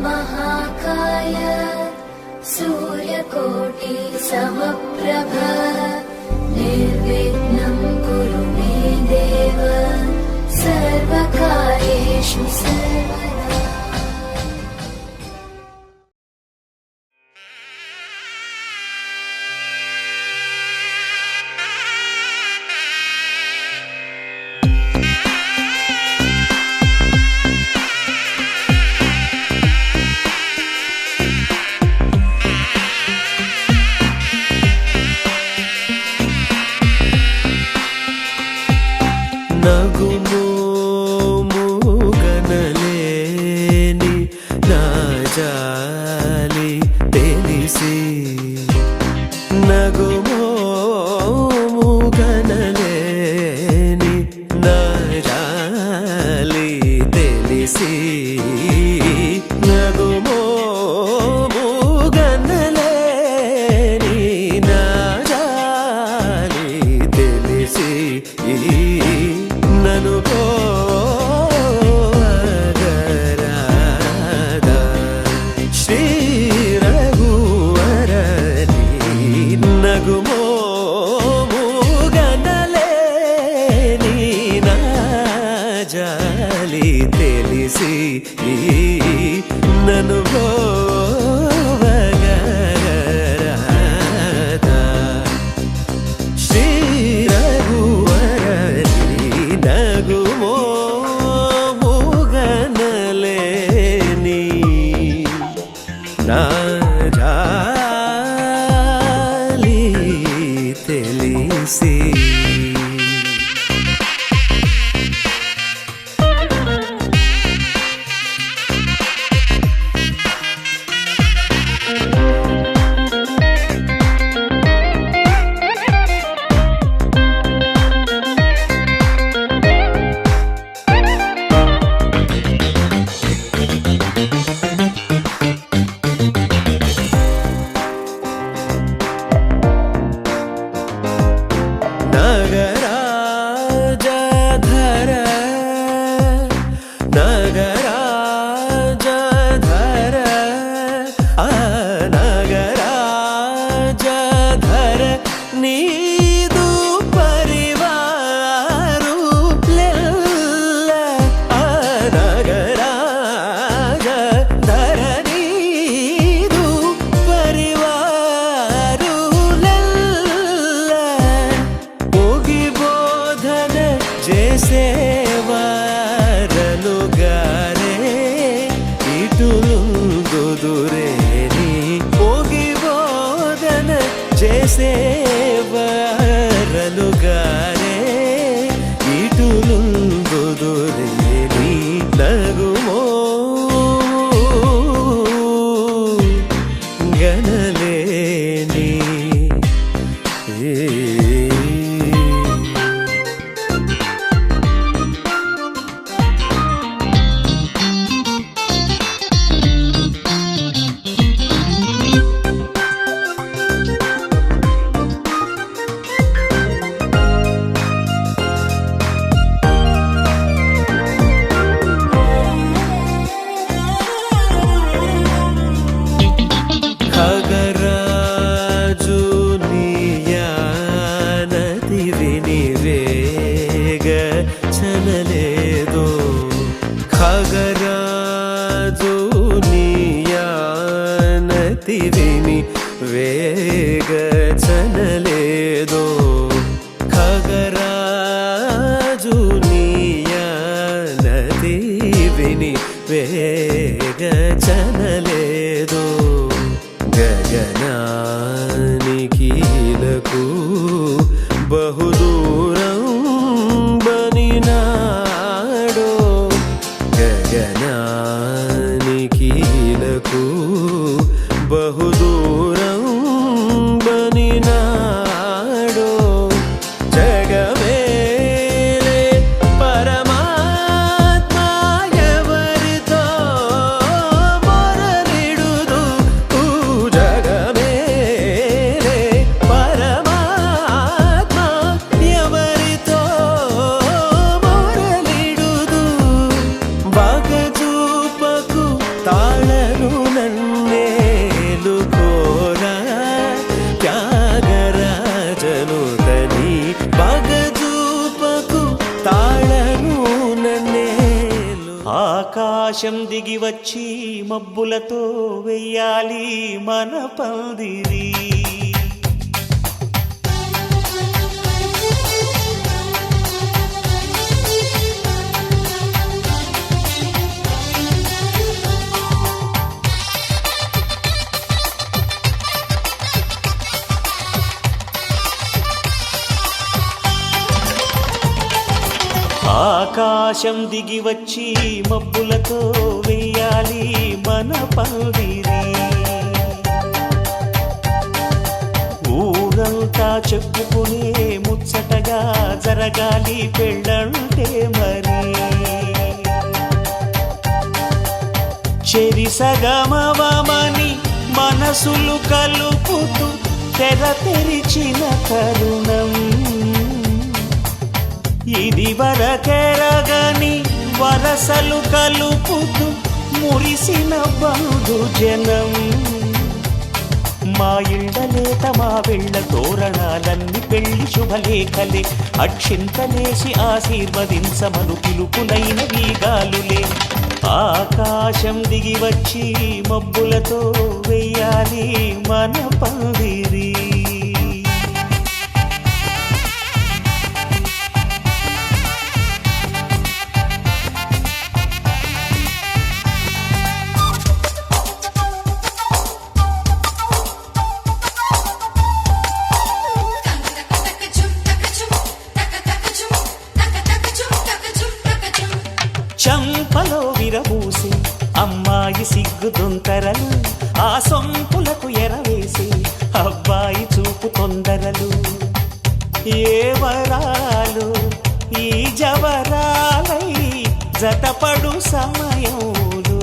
महाकाय सूर्यकोटि समप्रभ निर्विघ्नं कुरु मे देव सर्वकार्येषु सर्वदा। నగుమోముగనలేని నా జాలి తెలిసి నగుమోముగనలేని నా జాలి తెలిసి నగుమోముగనలేని నా జాలి తెలిసి నను పోగరాదా శ్రీ రఘువరని నగుమోముగనలేని నా జాలి తెలిసి నను పోగరాదా శ్రీ నగుమోముగనలేని నా జాలి తెలిసి నగరాజధర నగరాజధర నగరాజధర నీదు పరివారు లెల్ల నగరాజధర నీదు పరివారు లెల్ల బోధన చేసేవారనుగారే ఇటులుందుదురేని పోగి బోధన చేసేవారనుగారే ఇటులుందుదురేని నగుమో గనలేని ఖగరాజు నీయానతి వినివేగ చనలేదో ఖగరాజు నీయానతి విని వేగ చనలేదో ఖగరాజు నీయానతి విని వేగ చనలేదో గగనానికీలకు బహుదూరం బనినాడో గగనానికీలకు బహుదూరం బనినాడో జగమేలే పరమాత్మ ఎవరితో మొరలిడుదు జగమేలే పరమాత్మ ఎవరితో మొరలిడుదు బగజూప ఆకాశం దిగి వచ్చి మబ్బులతో వెయ్యాలి మన పందిరి. ఆకాశం దిగి వచ్చి మబ్బులతో వెయ్యాలి మన పందిరి. ఊరంతా చెప్పుకునే ముచ్చటగా జరగాలి పెళ్ళంటే మరి. చెరిసగమవమని మనసులు కలుపుతూ తెర తెరిచిన తరుణం. ఇది వరకెరగని వరసలు కలుపుతూ మురిసిన బంధుజనం. మా ఇళ్ళలేత మా వెళ్ళ తోరణాలన్నీ పెళ్లి శుభలేఖలే. అక్షింతలేసి ఆశీర్వదించమను పిలుపులైన వీగాలులే. ఆకాశం దిగి వచ్చి మబ్బులతో వెయ్యాలి మన పందిరి. చంపలో విరబూసి అమ్మాయి సిగ్గు దొంతరలు. ఆ సొంపులకు ఎరవేసి అబ్బాయి చూపు తొందరలు. ఏ వరాలు ఈ జవరాలై జతపడు సమయంలో.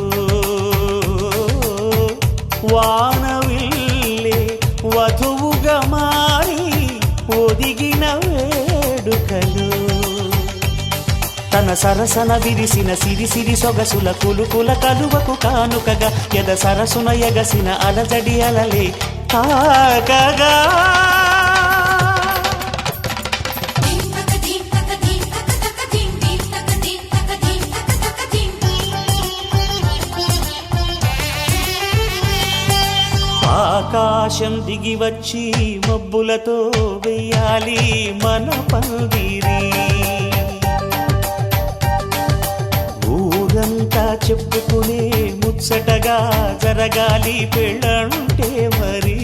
వానవిల్లే వధువుగా మారి ఒదిగిన వేడుకలు. తన సరసన విరిసిన సిరిసిరి సొగసుల కులుకుల కలువకు కానుకగా ఎద సరసున ఎగసిన అలజడి అలలే తాకగా. ఆకాశం దిగి వచ్చి మబ్బులతో వెయ్యాలి మన పందిరి. ఊరంతా చెప్పుకునే ముచ్చటగా జరగాలి పెళ్ళంటే మరి.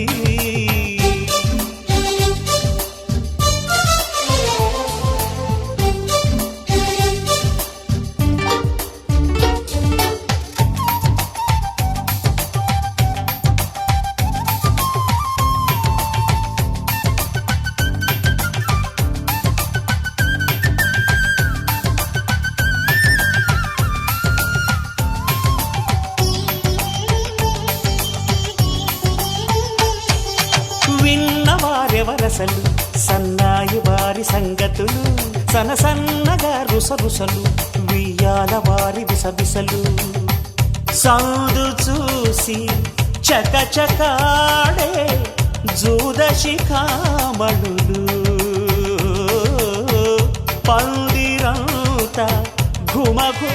విన్నవారెవరసలు సన్నాయి వారి సంగతులు. సనసన్నగా రుసరుసలు వియ్యాల వారి విసబిసలు. సౌదు చూసి చకచకాడే జూదశిఖామణులు. పందిరంతా ఘుమ ఘుమ.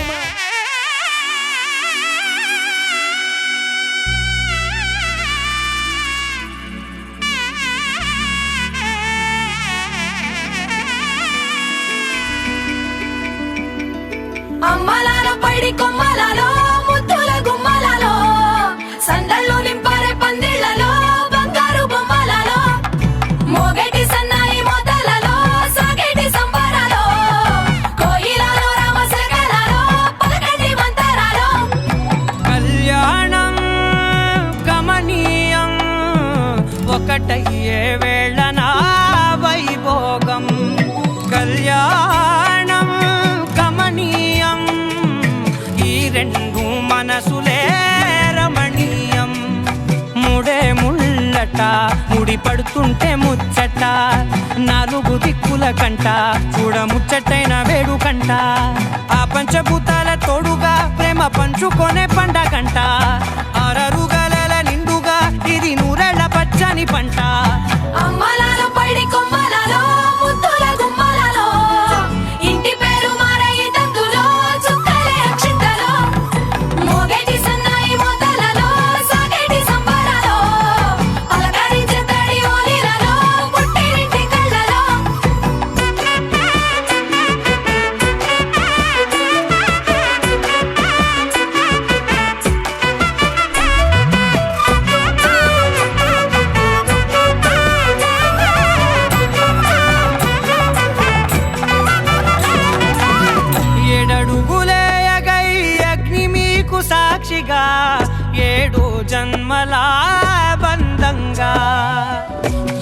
అమ్మలాల పైడి కొమ్మలలో ముద్దుల గుమ్మలలో సందళ్ళు నింపారే పందిళ్లలో బంగారు బొమ్మలలో మోగేటి సన్నాయి మోతలలో సాగేటి సంబరాలో కోయిలలో రామశకలలో పలకండి మంతరాలో. కళ్యాణం గమనీయం ఒకటయ్యే వేళ నా వైభోగం. కళ్యాణం గమనీయం ఈ రెండు మనసులే రమణీయం. ముడే ముళ్ళట ముడి పడుతుంటే ముచ్చట. నాలుగు దిక్కుల కంట చూడ ముచ్చటైన వేడుకంట. ఆ పంచభూతాల తోడుగా ప్రేమ పంచుకొనే పండగంట. అరరుగల నిండుగా ఇది నూరెళ్ళ పచ్చని పంట. అమ్మలాల పైడి కొమ్మలలో ముద్దుల గుమ్మలలో ఇంటి పేరు మారయి తందులో చుక్కలే అక్షింతలో. సాక్షిగా 7 జన్మల బంధంగా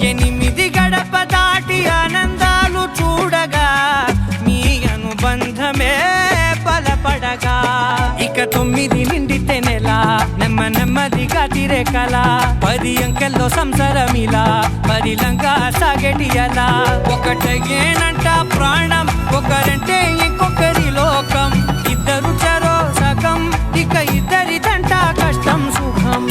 8 గడప దాటి ఆనందాలు చూడగా మీ అనుబంధమే బలపడగా ఇక 9 నిండితే నెల నెమ్మదిగా తిరే కల 10 అంకెల్లో సంసారమిలా పరిలంగా సాగేటి అలా ఒకటేనంట ప్రాణం ఒకరంటే ఇంకొకరి లోకం ఇద్దరు చరో సగం ఇక ఇద్దరిదంట కష్టం సుఖం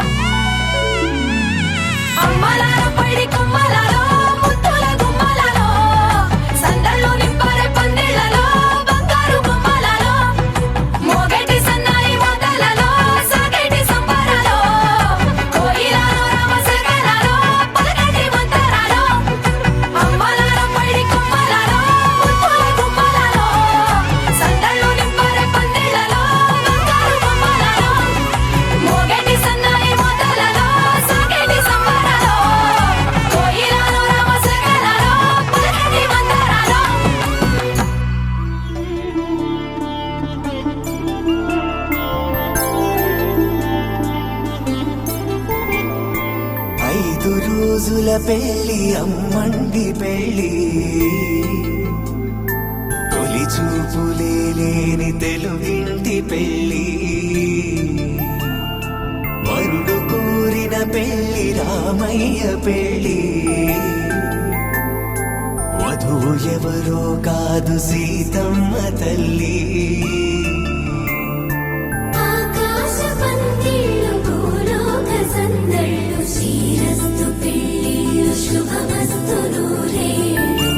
అమ్మలార పడి కొమ్మలలో ముద్దుల గుమ్మలలో సందళ్ళు నింపరే పందిళ్ళలో బంగారు గుమ్మలలో మోగేటి సన్నాయి మోతలలో సాగేటి సంబరాలో కోయిలలో రామసగలలో పలకటి మంతరాలో అమ్మలార పడి కొమ్మలలో ముద్దుల గుమ్మలలో సందళ్ళు నింపరే పందిళ్ళలో బంగారు గుమ్మలలో మోగేటి సన్నాయి మోతలలో సాగేటి సంబరాలో కోయిలలో రామసగలలో పలకటి మంతరాలో 5 రోజుల పెళ్లి అమ్మండి పెళ్లి తొలి చూపులే లేని తెలుగింటి పెళ్లి వరుడు కోరిన పెళ్లి రామయ్య పెళ్లి వధువు ఎవరో కాదు సీతమ్మ తల్లి ఆకాశ పందిళ్ళు భూలోక సందళ్ళు శ్రీరస్తు పెళ్ళిళ్ళు శుభమస్తు నూరేళ్ళు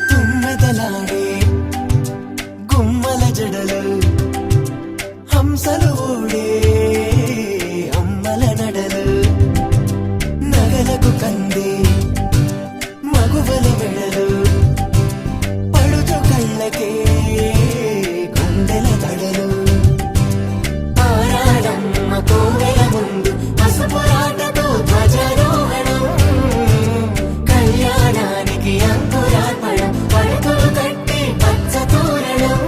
తుమ్మెదలాడే గుమ్మల జడలు హంసలు ఊడే అమ్మల నడలు నగలకు కంది మగువల మెడలు పడుచు కళ్ళకే గుండెల తడలు ఆరాడమ్మ కోవెల ముందు పసుపురాటతో ధ్వజారోహణం కళ్యాణానికి అంకురార్పణం పడుకులు కట్టి పచ్చ తోరణం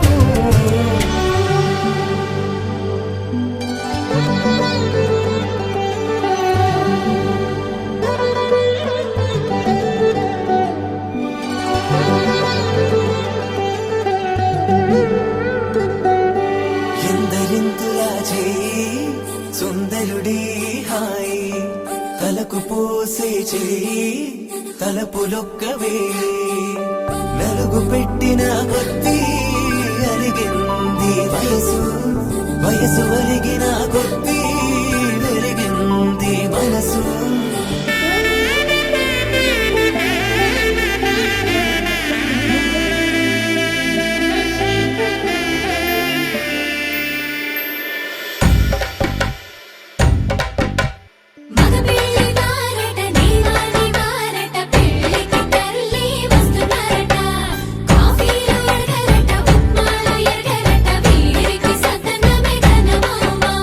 ఎందరింతులా చేయి సుందరుడి హాయి తలకు పోసే చేయి తలపులొక్కవే నలుగు పెట్టిన కొద్దీ అరిగింది వయసు అరిగిన కొద్దీ పెరిగింది మనసు మగ పెళ్లి వారట నీవాని వారట పెళ్లికి తల్లి వస్తున్నారట కాఫీలు ఎరగరట ఉప్మాలు ఎరగరట వీరికి సదనమే ఘనమౌమౌ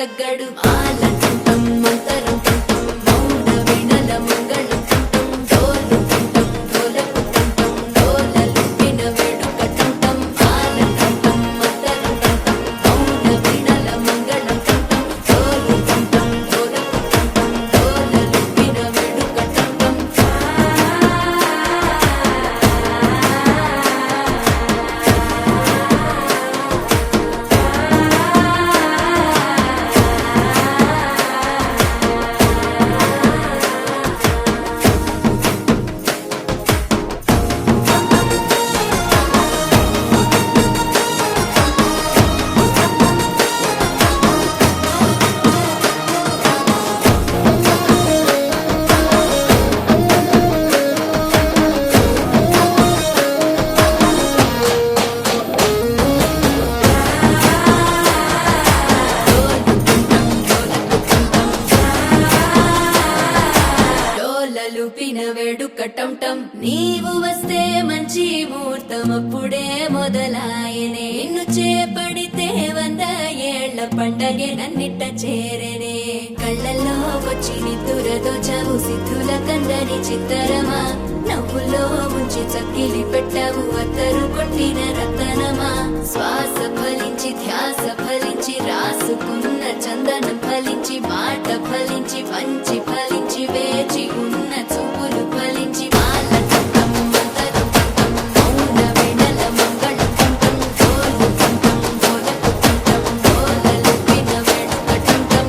తగ్గడు ఆలంటుంటం మంతరం టుంటం మౌన వీణల మంగళం టుంటం డోలు టుంటం డోలకు టుంటం డోలలు విన వేడుక టుంటం ఆలంటుంటం మంతరం టుంటం మౌన వీణల మంగళం టుంటం డోలు టుంటం డోలకు టుంటం డోలలు విన వేడుక టుంటం డోలలుపిన వేడుకటంటం నీవు వస్తే మంచి ముహూర్తం అప్పుడే మొదలాయనే నిన్ను చేపడితే 100 ఏళ్ల పండగే నన్నిట్ట చేరనే కళ్ళల్లో వచ్చి నిద్దురతో చవు సిద్ధుల కందని చిత్తరమా నవ్వులో ముంచి చక్కిలి పెట్టవు అత్తరు కొట్టిన రతనమా శ్వాస ఫలించి ధ్యాస ఫలించి రాసుకున్న చందనం ఫలించి మాట ఫలించి పంచి ఫలించి వేచి ఉన్న చూపులు ఫలించి మాల టుంటం మంతరం టుంటం మౌన వీణల మంగళం టుంటం డోలు టుంటం డోలకు టుంటం డోలలు విన వేడుక టుంటం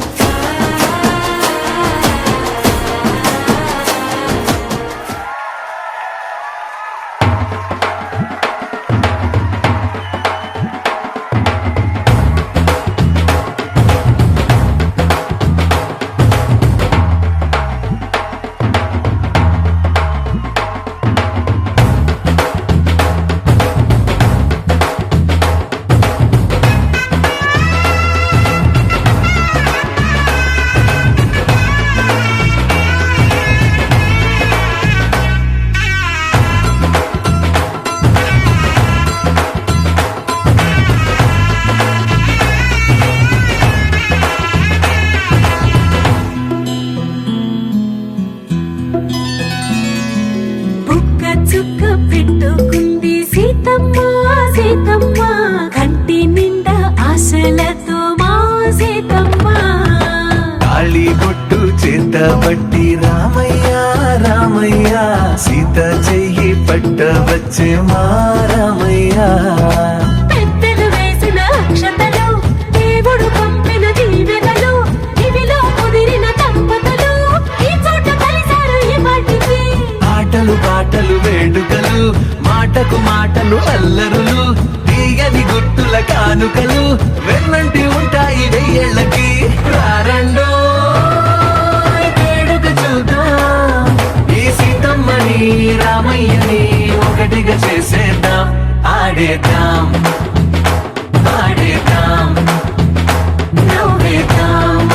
బుక్క చుక్క పెట్టుకుంది సీతమ్మ సీతమ్మ కంటి నిండా ఆశలతో మా సీతమ్మ తాళి బొట్టు చేత బట్టి రామయ్య రామయ్య సీత చెయ్యి పట్ట వచ్చే మా రామయ్య పెద్దలు వేసిన అక్షతలు దేవుడు పంపిన దీవెనలు ఇవిలో కుదిరిన దంపతులు ఈ చోట కలిశారు ఈ పాటికి ఆటలు పాటలు వేడుకలు మాటకు మాటలు అల్లరులు తీయని గుర్తుల కానుకలు వెన్నంటి ఉంటాయి 1000 ఏళ్ళకి రారండో వేడుక చూద్దాం ఈ సీతమ్మని రామయ్యని ఒకటిగా చేసేద్దాం ఆడేద్దాం ఆడేద్దాం నవ్వేద్దాం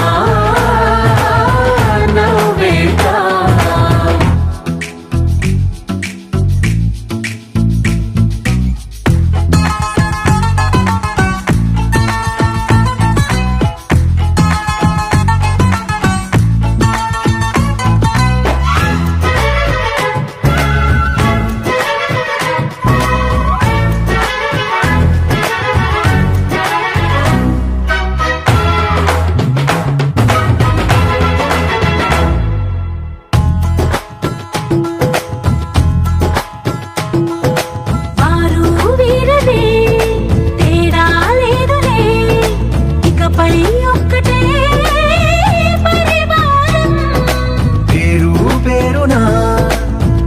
నవ్వేద్దాం వారు వీరనే తేడా లేదులే ఇకపై ఒక్కటే పరివారం పేరు పేరునా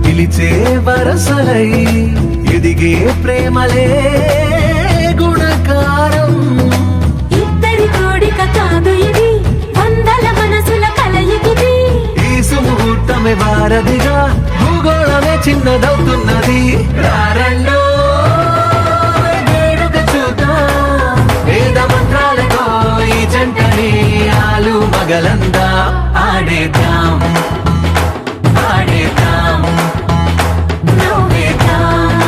పిలిచే వరసలై ఎదిగే ప్రేమలే గుణకారం ఇద్దరి కోడిక కాదు ఇది వందల మనసుల కలయికిది ఈ సుముహూర్తమే వారధిగా భూగోళమే చిన్నదవుతున్నది రారండో వేడుక చూద్దాం వేద మంత్రాలతో ఈ జంటని ఆలు మగలందా ఆడేద్దాం ఆడేద్దాం నవ్వేద్దాం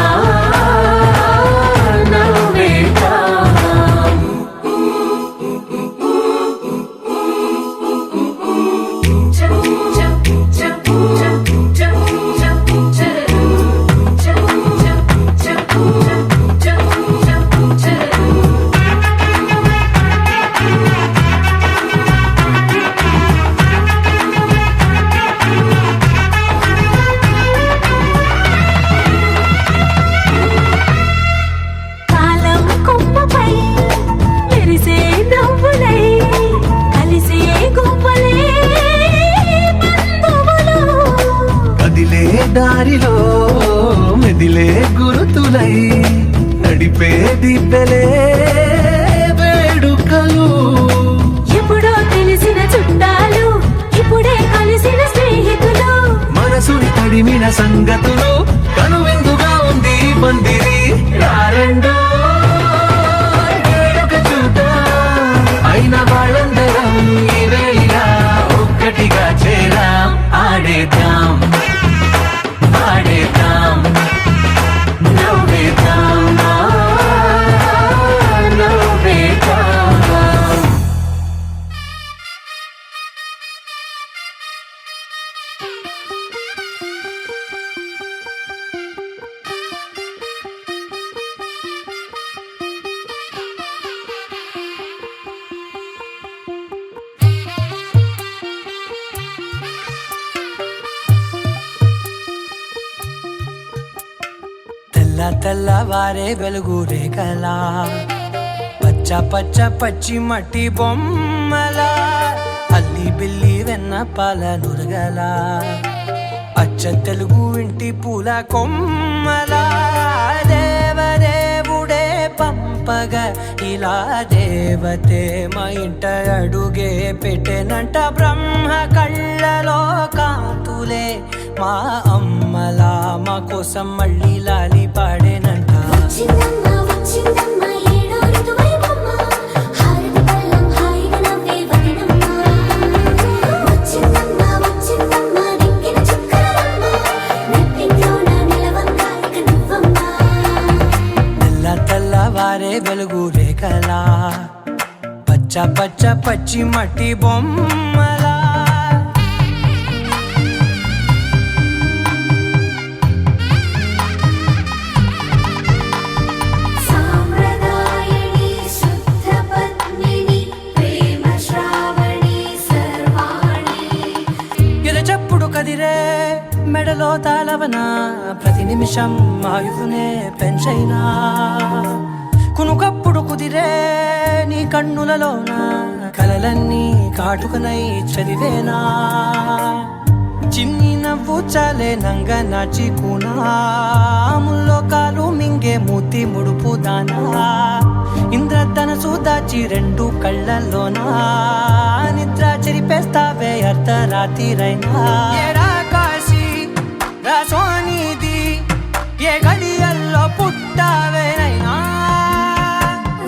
నవ్వేద్దాం దారిలో మెదిలే గురుతులై నడిపే దిబ్బెలే వేడుకలు. ఎప్పుడో తెలిసిన చుట్టాలు ఇప్పుడే కలిసిన స్నేహితులు. మనసుని తడిమిన సంగతులు కనువిందుగా ఉంది ఈ పందిరి. రారండో వేడుక చూద్దాం, అయిన వాళ్ళందరం ఈ వేళ ఒక్కటిగా చేరాం. ఆడేద్దాం ఆడేద్దాం నవ్వేద్దాం నవ్వేద్దాం. తెల్లవారే వెలుగు రేఖలా పచ్చ పచ్చ పచ్చి మట్టి బొమ్మలా అల్లి బిల్లి వెన్న పాల నురగలా అచ్చ తెలుగు ఇంటి పూల కొమ్మలా దేవదేవుడే పంపగా ఇలా దేవతే మా ఇంట అడుగే పెట్టెనంట. బ్రహ్మ కళ్ళలో కాంతులే మా అమ్మలా మా కోసం మళ్ళీ లాలి పాడేనంట. వచ్చిందమ్మ వచ్చిందమ్మ ఏడో ఋతువైవమ్మ, హారతి పళ్ళం హాయిగా నవ్వే వదినమ్మ. వచ్చిందమ్మ వచ్చిందమ్మ నెక్కిన చుక్కలమ్మ, నెట్టింట్లోన నిలవంగా ఇక నువ్వమ్మ. తెల్లవారే వెలుగు రేఖలా పచ్చ పచ్చ పచ్చి మట్టి బొమ్మలా. సాంప్రదాయని శుద్ధ పద్మిని ప్రేమ శ్రావణి సర్వాణి. ఎరచప్పుడు కదిరే మెడలో తాళవన ప్రతి నిమిషం ఆయుధునే పెంచైనా. కునుకప్పుడు కుదిరే నీ కన్నులలోన కలలన్నీ కాటుకనై చదివేనా. చిన్ని నవ్వు చాలే నంగ నాచి కూనాముల్లో కాలు మింగే మూతి ముడుపు దానా. ఇంద్రధనసు దాచి రెండు కళ్ళల్లోనా నిద్ర చెరిపేస్తావే అర్ధరాత్రిరైనా. ఏడా కాశీ రాసోనిది ఏ గడియల్లో పుట్టావేనైనా.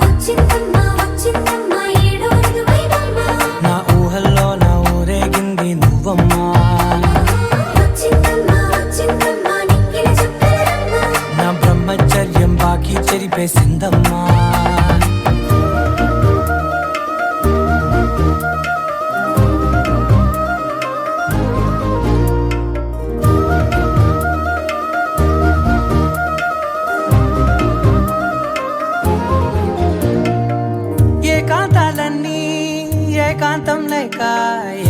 వచ్చిందమ్మ వచ్చిందమ్మ ఏడో ఋతువైవమ్మ, నా ఊహల్లో నా ఊరేగింది నువ్వమ్మా. వచ్చిందమ్మ వచ్చిందమ్మ నెక్కిన చుక్కలమ్మ. నా బ్రహ్మచర్యం బాకీ చెరిపేసిందమ్మా. ఏకాంతాలన్నీ ఏకాంతం లేక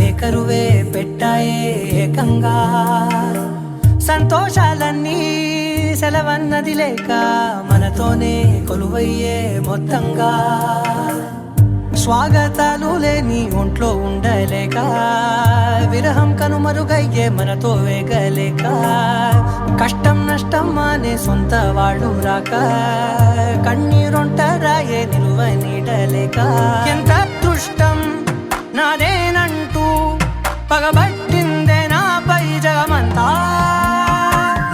ఏకరువే పెట్టాయే ఏకంగా. సంతోషాలన్నీ సెలవన్నది లేక మనతోనే కొలువయ్యే మొత్తంగా. స్వాగతాలు లేని ఒంట్లో ఉండలేక విరహం కనుమరుగయ్యే మనతో వేగలేక. కష్టం నష్టం అనే సొంత వాళ్ళు రాక కన్నీరొంటరాయే నిలువ నీడలేక. ఎంత అదృష్టం నాదేనంటూ పగబట్టిందే నాపై జగమంతా.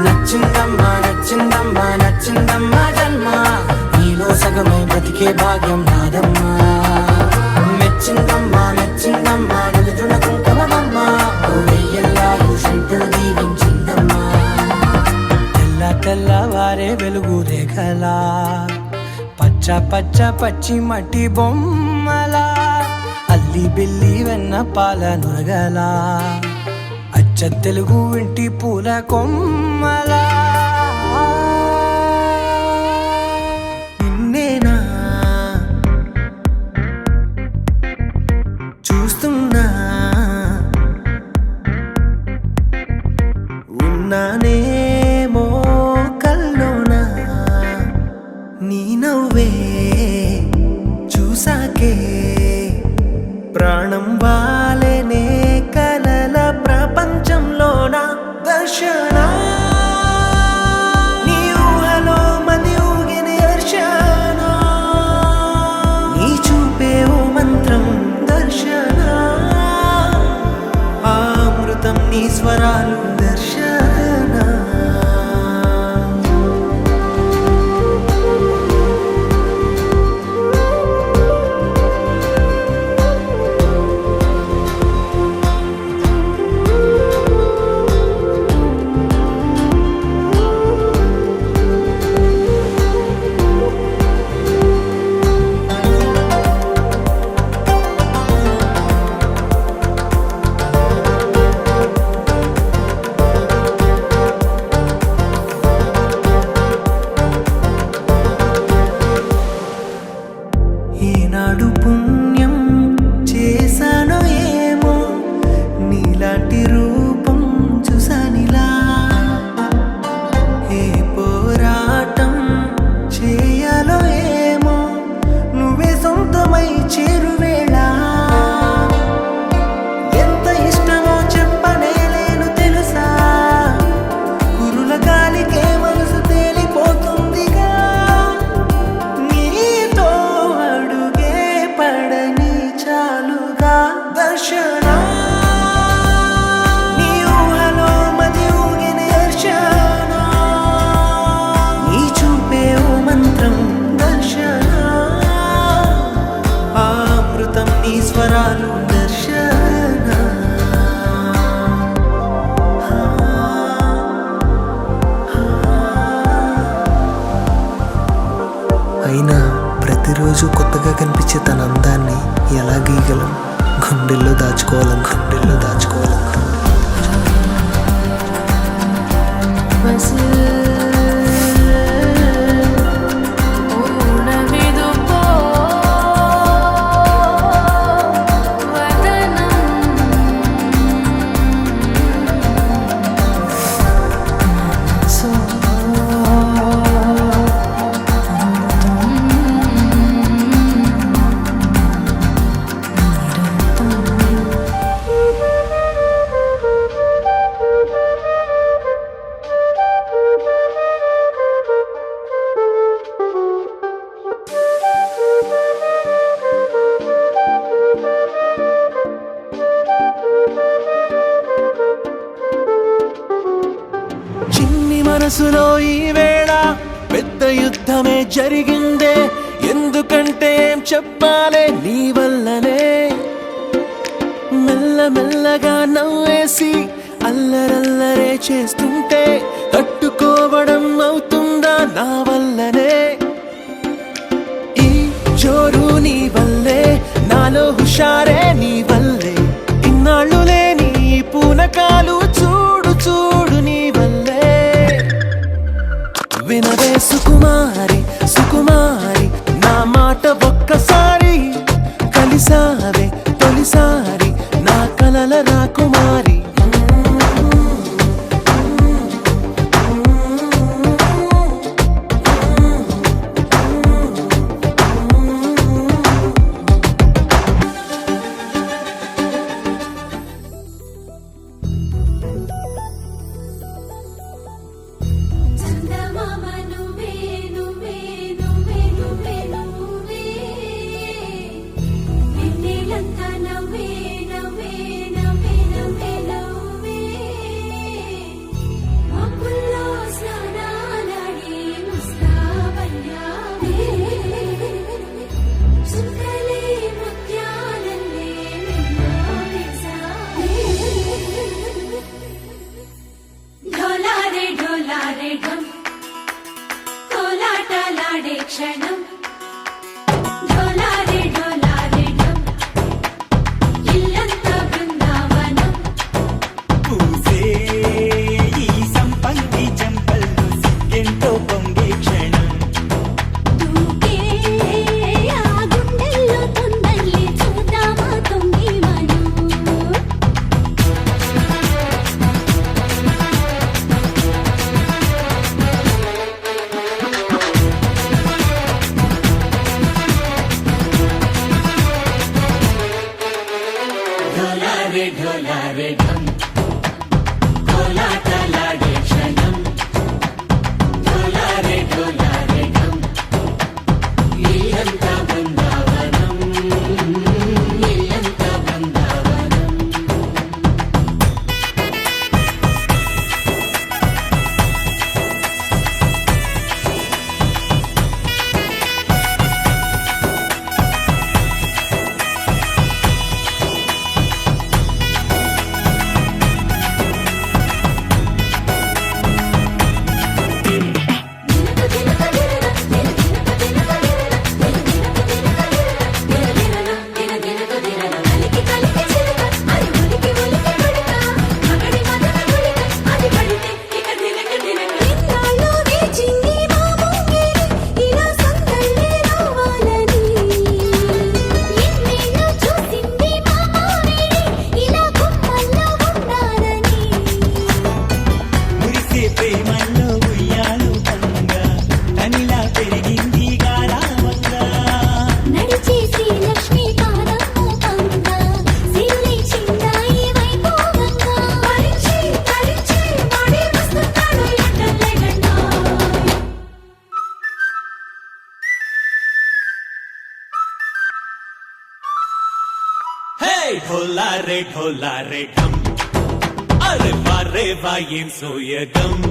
నచ్చిందమ్మా నచ్చిందమ్మా నచ్చిందమ్మా జన్మ, నీలో సగమై బ్రతికే భాగ్యం నాదమ్మా. మెచ్చిందమ్మా మెచ్చిందమ్మా నిలుచున్న కుంకుమమ్మా, వెయ్యల్లాలు శంకరు దీవించిందమ్మా. తెల్లవారే వెలుగు రేఖలా పచ్చ పచ్చ పచ్చి మట్టి బొమ్మలా అల్లి బిల్లి వెన్న పాల నురగలా అచ్చ తెలుగు ఇంటి పూల కొమ్మలా. నిన్నేనా చూస్తున్నా ఉన్నానేమో కల్లోనా. నీ నవ్వే చూసాకే ప్రాణం వాలెనే కలల ప్రపంచంలోన దర్శనా. అమృతం నీ స్వరాలు దర్శన ఏనాడు పుణ్యం చేశానో ఏమో నీలాంటి రూపం చూసానిలా ఏ పోరాటం చేయాలో ఏమో నువ్వే సొంతమై చేరువేళ ఎంత ఇష్టమో చెప్పనేలేను తెలుసా కురుల గాలికే మనసు తేలిపోతుందిగా నీతో అడుగే పడని చాలుగా దర్శన నీ ఊహలో మది ఊగిన దర్శన నీ చూపే ఓ మంత్రం దర్శన ఆ అమృతం నీ స్వరాలు దర్శన అయినా ప్రతిరోజు కొత్తగా కనిపించే తన అందాన్ని ఎలా గీయగలం గుండెల్లో దాచుకోవాలం ఊడవిదుకో వదనం చిన్ని మనసులో ఈ వేళ పెద్ద యుద్ధమే జరిగిందే ఎందుకంటే ఏం చెప్పాలే నీ వల్లనే మెల్లమెల్లగా నవ్వేసి అల్లరల్లరే చేస్తుంటే తట్టుకోవడం అవుతుందా నా వల్లనే ఈ జోరు నీ వల్లే నాలో హుషారే నీ వల్లే ఇన్నాళ్ళు లేని ఈ పూనకాలు చూడు చూడు నీ వల్లే వినవే సుకుమారి సుకుమారి నా మాట ఒక్కసారి కలిసావే తొలిసారి నా కలల రాకుమారి ढोला रे ढम अरे वारे वाइन सोयगम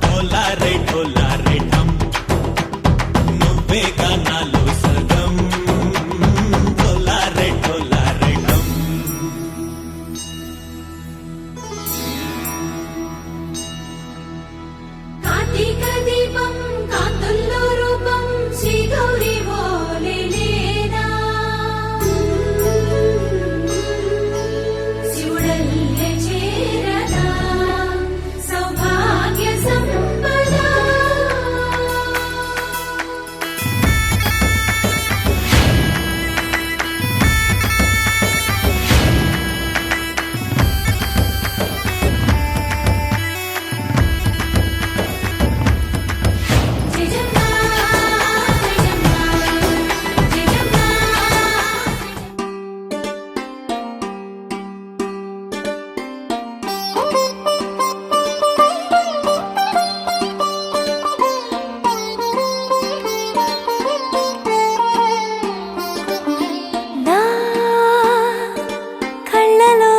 ढोला रे ढम నువ్వేగా నాలో సగం ढोला रे ढम కార్తీక దీపం కాంతుల్లో రూపం శ్రీ గౌరీ ఓలేనా శివుడల్లే చేరదా సౌభాగ్య సంపద జయజమ్మా జయజమ్మా జయజమ్మా నా కళ్ళలో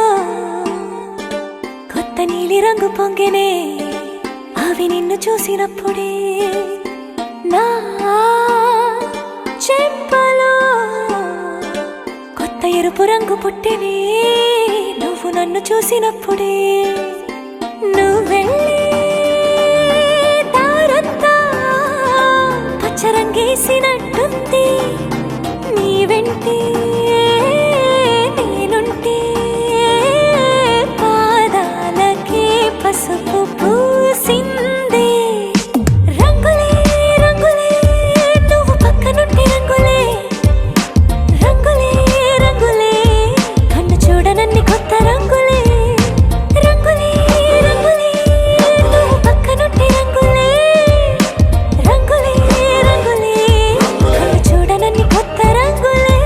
కొత్త నీలి రంగు పొంగెనే అవి నిన్ను చూసినప్పుడే నా చెంపలో కొత్త ఎరుపు రంగు పుట్టినే నువ్వు నన్ను చూసినప్పుడే నువ్వెళ్ళే దారంతా పచ్చరంగేసినట్టుంది నీ వెంటే నేనుంటే పాదాలకే పసుపు పూసిందే రంగులే రంగులే నువ్వు పక్కనుంటే రంగులే రంగులే రంగులే కన్ను చూడనన్ని కొత్త రంగులే రంగులే రంగులే నువ్వు పక్కనుంటే రంగులే రంగులే రంగులే కన్ను చూడనన్ని కొత్త రంగులే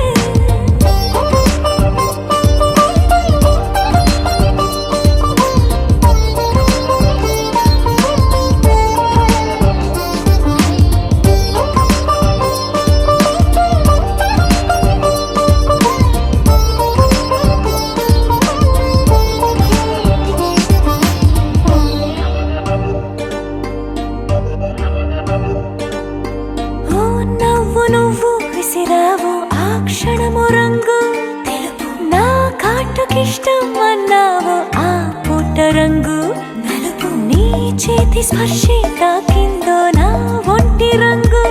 ఓ నవ్వు నువ్వు విసిరావు ఆ క్షణము రంగు తెలుపు నా కాటుకిష్టం అన్నావు ఆ పూట రంగు నలుపు నీ చేతి స్పర్శే తాకిందో నా ఒంటి రంగు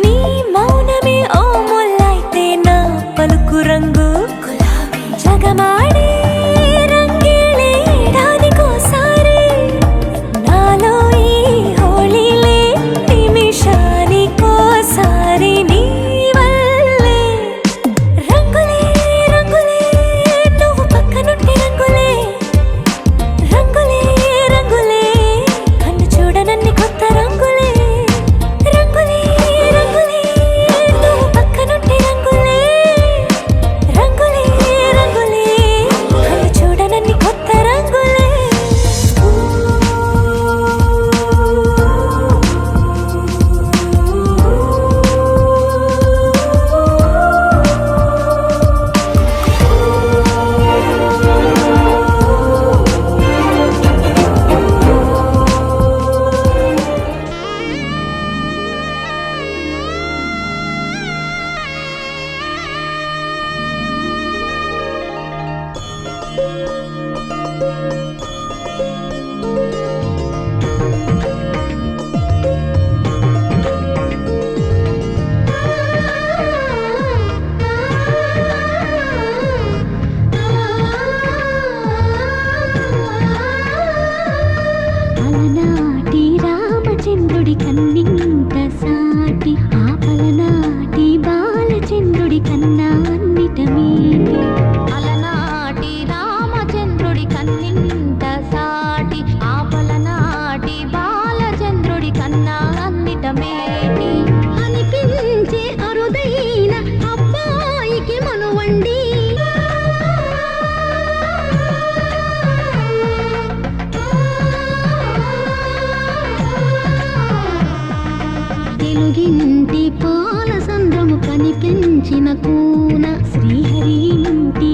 నీ మౌనమే ఓ ముల్లైతే నా పలుకు రంగు గులాబీ జగమాడే రంగేళే ఏడాదికోసారి నాలో ఈ హోళీలే నిమిషానికోసారి నీ వల్లే రంగులే రంగులే నువ్వు పక్కనుంటే రంగులే రంగులే రంగులే కన్ను చూడనన్ని కొత్త రంగులే రంగులే రంగులే నువ్వు పక్కనుంటే రంగులే రంగులే రంగులే కన్ను చూడనన్ని కొత్త రంగులే అలనాటి రామచంద్రుడి కన్నింత సాటి ఆపలనాటి బాలచంద్రుడి కన్నా అన్నిట మేటి అలనాటి రామచంద్రుడి కన్నింత సాటి ఆపలనాటి బాలచంద్రుడి కన్నా అన్నిట మేటి అనిపించే అరుదైన అబ్బాయికి మనువండి తెలుగింటి పాల సంద్రము కనిపించిన కూన శ్రీహరి ఇంటి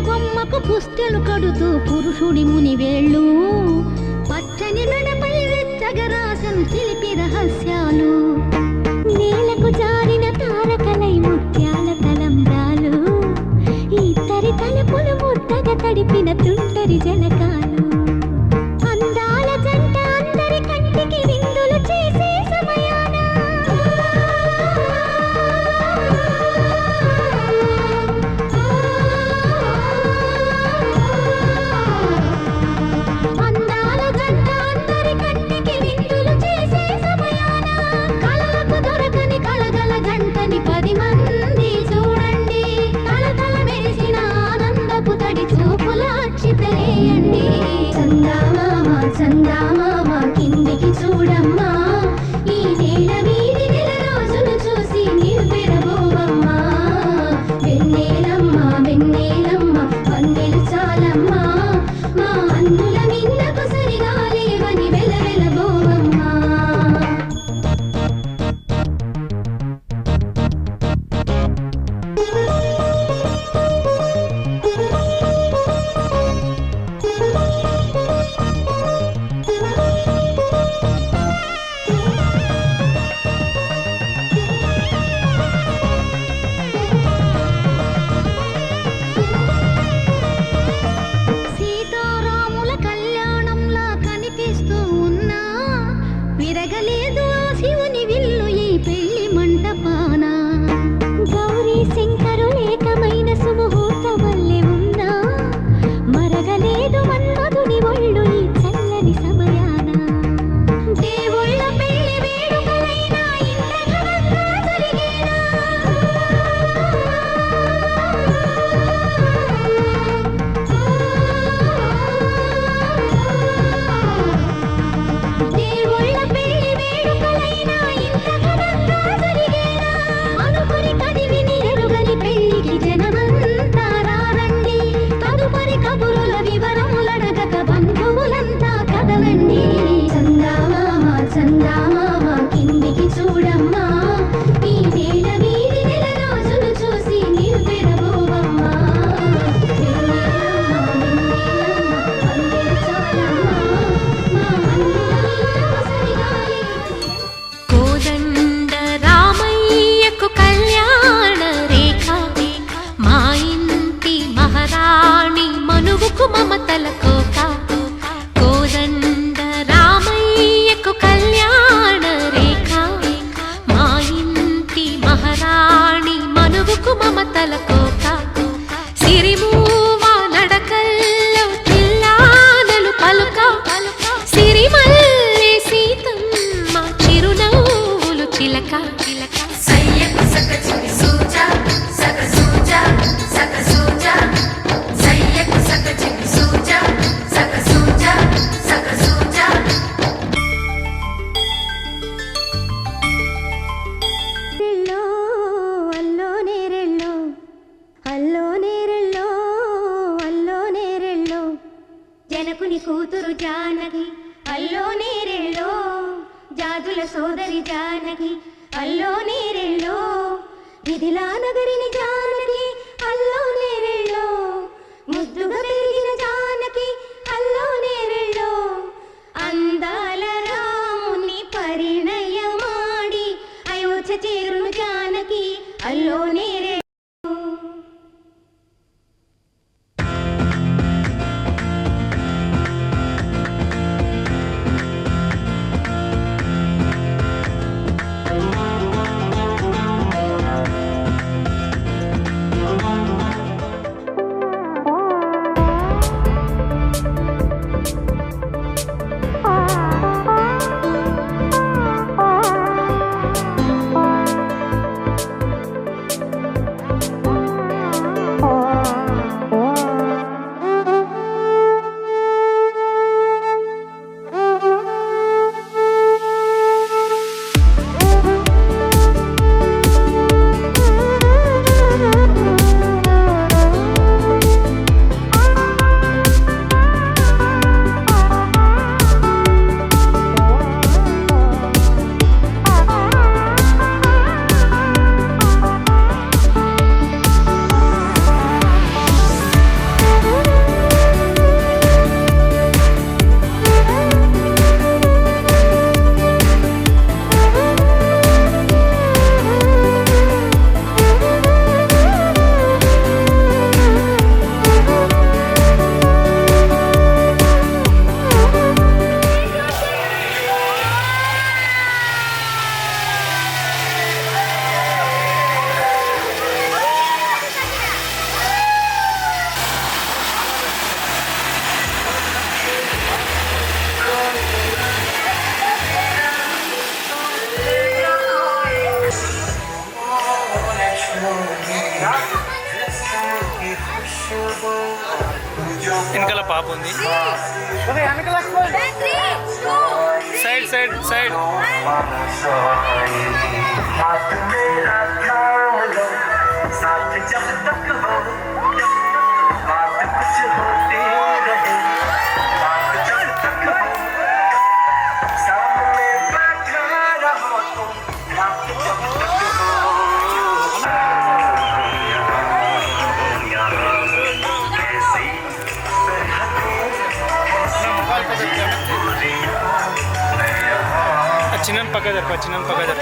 బొమ్మకు పుస్తెలు కడుతూ పురుషుడి ముని వేళ్ళు పచ్చని నడపై వెచ్చగా రాసను చిలిపి రహస్యాలు నేలకు జారిన తారకలై ముత్యాల తలంబ్రాలు ఇద్దరి తలుపులు ముద్దగా తడిపిన తుంటరి జలకాలు అందాల జంట అందరి కంటికి విందులు చేసే సమయాన అందాల జంట అందరి కంటికి విందులు చేసే సమయాన కళ్ళకు దొరకని కళగల జంటని 10 మంది చూడండి తలతల మెరిసిన ఆనందపు తడి చూపుల అక్షితలేయండి చందామామ కిందికి చూడమ్మా ఈ నేల వీధి నెల రోజులు చూసి నివ్వెరబోవమ్మా వెన్నెలమ్మ వన్నెలు చాలమ్మా మా అన్నుల మిన్నకు సరిగా లేవని వెలవెలబోవమ్మా సీతారాముల కళ్యాణంలా కనిపిస్తూ ఉన్నా విరగలేదు ఆ శివుని విల్లు ఈ పెళ్లి మంటపాన గౌరీ శంకరులేకమైన సుముహూర్త వల్లే ఉన్నా మరగలేదు మన్మధుని ఒళ్ళు ఈ చల్లని సమయాన దేవుళ్ళ పెళ్లి వేడుకలైనా ఇంత ఘనంగా జరిగేనా దేవుళ్ళ పెళ్లి వేడుకలైనా ఇంత ఘనంగా జరిగేనా అనుకుని కదివిని ఎరుగని పెళ్లికి జనమంతా రారండి తదుపరి కబురుల వివరములడగక బంధువులంతా కదలండి చందామామ కిందికి చూడమ్మా ఈ నేల వీధి నెల రోజులు చూసి నివ్వెరబోవమ్మా వన్నెలు చాలమ్మా మా అన్నుల మిన్నకు సరిగా లేవని కోదండ రామయ్యకు కళ్యాణ రేఖ మా ఇంటి మహారాణి మనువుకు మమతల కోక కోదండ రామయ్యకు కళ్యాణ రేఖ మా ఇంటి మహారాణి మనువుకు మమతల కోక సిరిమూవ నడకల్లో తిల్లానలు పలుక సిరిమల్లె సీతమ్మ చిరునవ్వులు చిలక సయ్యకు సకచికి సూజా సక సూజా సక సూజా సయ్యకు సకచికి సూజా సక సూజా సక సూజా రెల్లో అల్లో నేరెల్లో అల్లో నేరెల్లో అల్లో నేరెల్లో జనకుని కూతురు జానకి అల్లో నేరెల్లో జాదుల సోదరి జానకి అల్లో నేరెల్లో మిథిలా నగరిని జానకి అల్లో నేరెల్లో ముద్దుగా పెరిగిన జానకి అల్లో నేరెల్లో అందాల రాముని పరిణయమాడి అయోధ్య చేరును జానకి అల్లో నేరెల్లో వెనకాల పాప ఉంది. Side side side. చిన్న పక్క జరప, చిన్న పక్క జరప.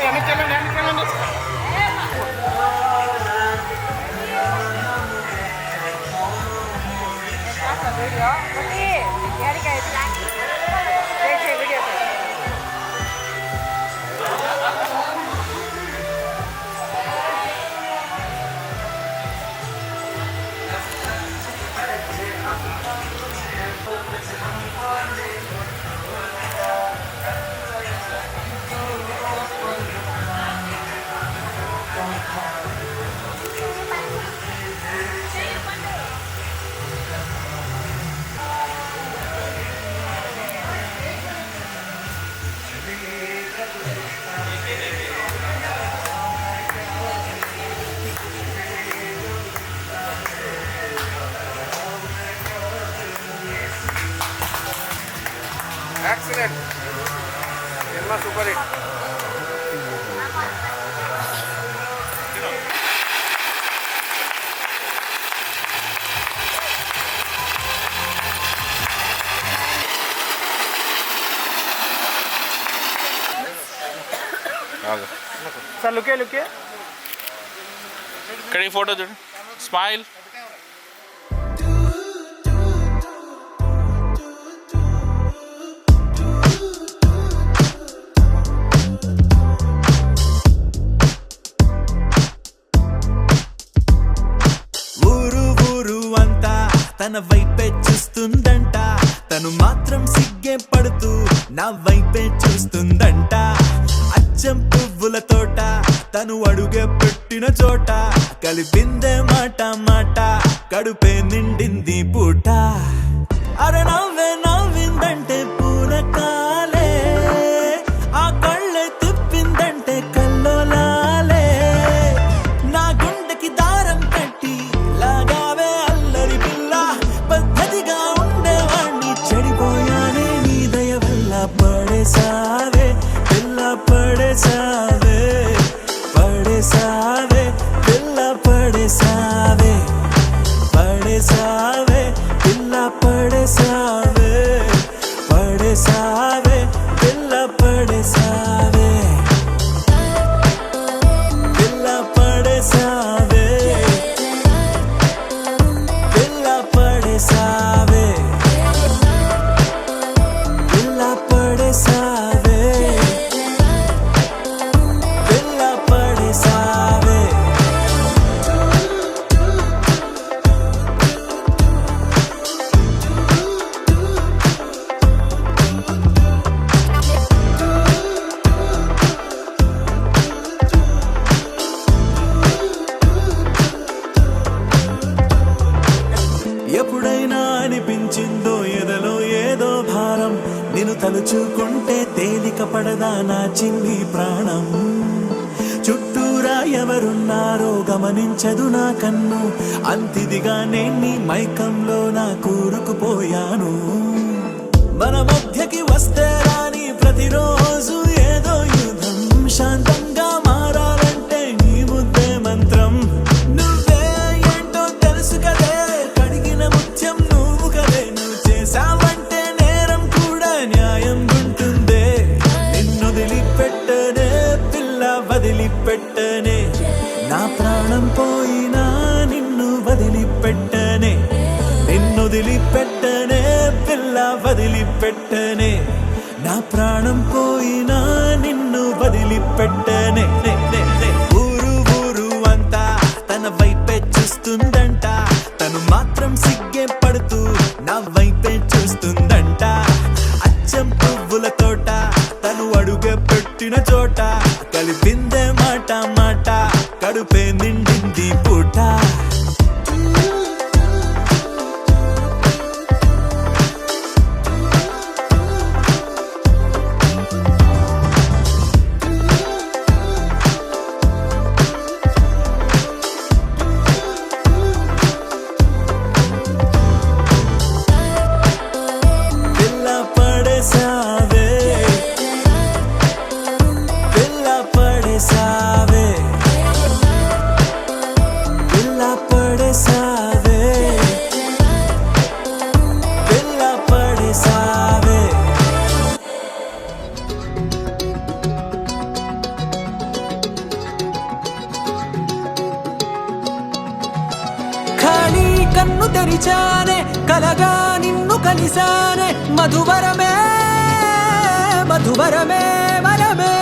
యాక్సిడెంట్ సినిమా సూపర్ హిట్. సార్ లుకే లుకే ఇక్కడ ఈ ఫోటో చూడు. స్మైల్. తన వైపే చూస్తుందంట, తను మాత్రం సిగ్గే పడుతూ నా వైపే చూస్తుందంట. అచ్చం పువ్వుల తోట తను అడుగే పెట్టిన చోట కలిపిందే మాట మాట, కడుపే నిండింది పూట. అరే నవ్వే నవ్విందంటే పూనకాలే, ఆ కళ్ళే తిప్పిందంటే కల్లోలాలే. నా గుండెకి దారం కట్టి లాగావే అల్లరి పిల్ల, పద్ధతిగా ఉండేవాణ్ణి చెడిపోయానే నీ దయ వల్ల. పడేసావే పిల్ల పడేసావే, పడేసావే పిల్ల పడేసావే, పడేసావే పిల్ల పడేసావే, పడేసావే పిల్ల పడేసావే, పిల్ల పడేసావే, పిల్ల పడేసావే, పిల్ల పడేసావే, పిల్ల పడేసావే. ఎప్పుడైనా అనిపించిందో ఎదలో ఏదో భారం, నిన్ను తలుచుకుంటే తేలిక పడదా నా చిన్ని ప్రాణం. చుట్టూరా ఎవరున్నారో గమనించదు నా కన్ను, అంతిదిగా నేను మైకంలో నా కూరుకుపోయాను. మన మధ్యకి వస్తే రాని ప్రతిరోజు ఏదో యుద్ధం, శాంతంగా మారాలంటే నీ ముద్దే మంత్రం. నువ్వే ఏంటో తెలుసు కదే, కడిగిన ముత్యం నువ్వు కదే, నువ్వు చేసావంటే నేరం కూడా న్యాయం ఉంటుందే. నిన్ను వదిలిపెట్టనే పిల్ల వదిలిపెట్టనే, నా ప్రాణం పోయినా నిన్ను వదిలిపెట్టనే. నిన్ను వదిలిపెట్టనే పిల్ల వదిలిపెట్టనే, నా ప్రాణం పోయినా నిన్ను వదిలిపెట్టనే. ఊరు ఊరు అంతా తన వైపే చూస్తుందంట, తను మాత్రం సిగ్గే పడుతూ నా వైపే చూస్తుందంట. అచ్చం పువ్వుల తోట తను అడుగే పెట్టిన చోట కలిపిందే మాట మాట, కడుపే నిండింది పూట. కలిసానే మధువరమే మధువరమే వరమే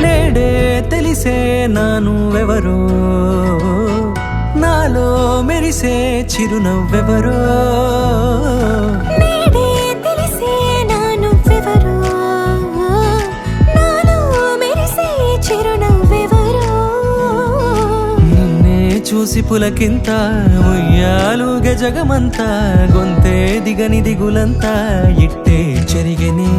నేడే తెలిసే నానువెవరో నాలో మెరిసే చిరునవ్వెవరో నేడే తెలిసే నా నువ్వెవరో నాలో మెరిసే చిరునవ్వెవరో నిన్నే చూసి పులకింత ఉయ్యాలుగ జగమంతా గొంతే దిగని దిగులంతా ఇట్టే చెరిగెనే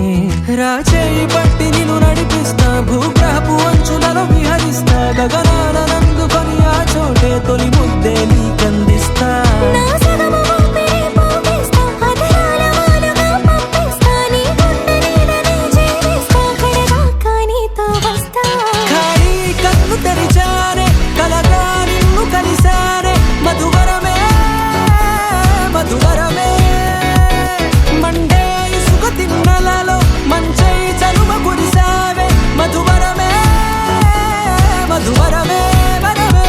రాచేయి పట్టి నిన్ను నడిపిస్తా భూగ్రహపు అంచులలో విహరిస్తా గగనాల నందుకొని ఆ చోటే తొలి ముద్దే నీకందిస్తా నా సగము ఊపిరి పోగేస్తా అధరాల వాలుగా పంపిస్తా నీ గుండె నీడనే చేరేస్తా కడదాకా నీతో వస్తా ఖాళీ కన్ను తెరిచానే కలగా నిన్ను కలిసానే మధువరమే మధువరమే మండే ఇసుక తిన్నలలో మంచై చలువ కురిసావే మధువరమే మధువరమే వరమే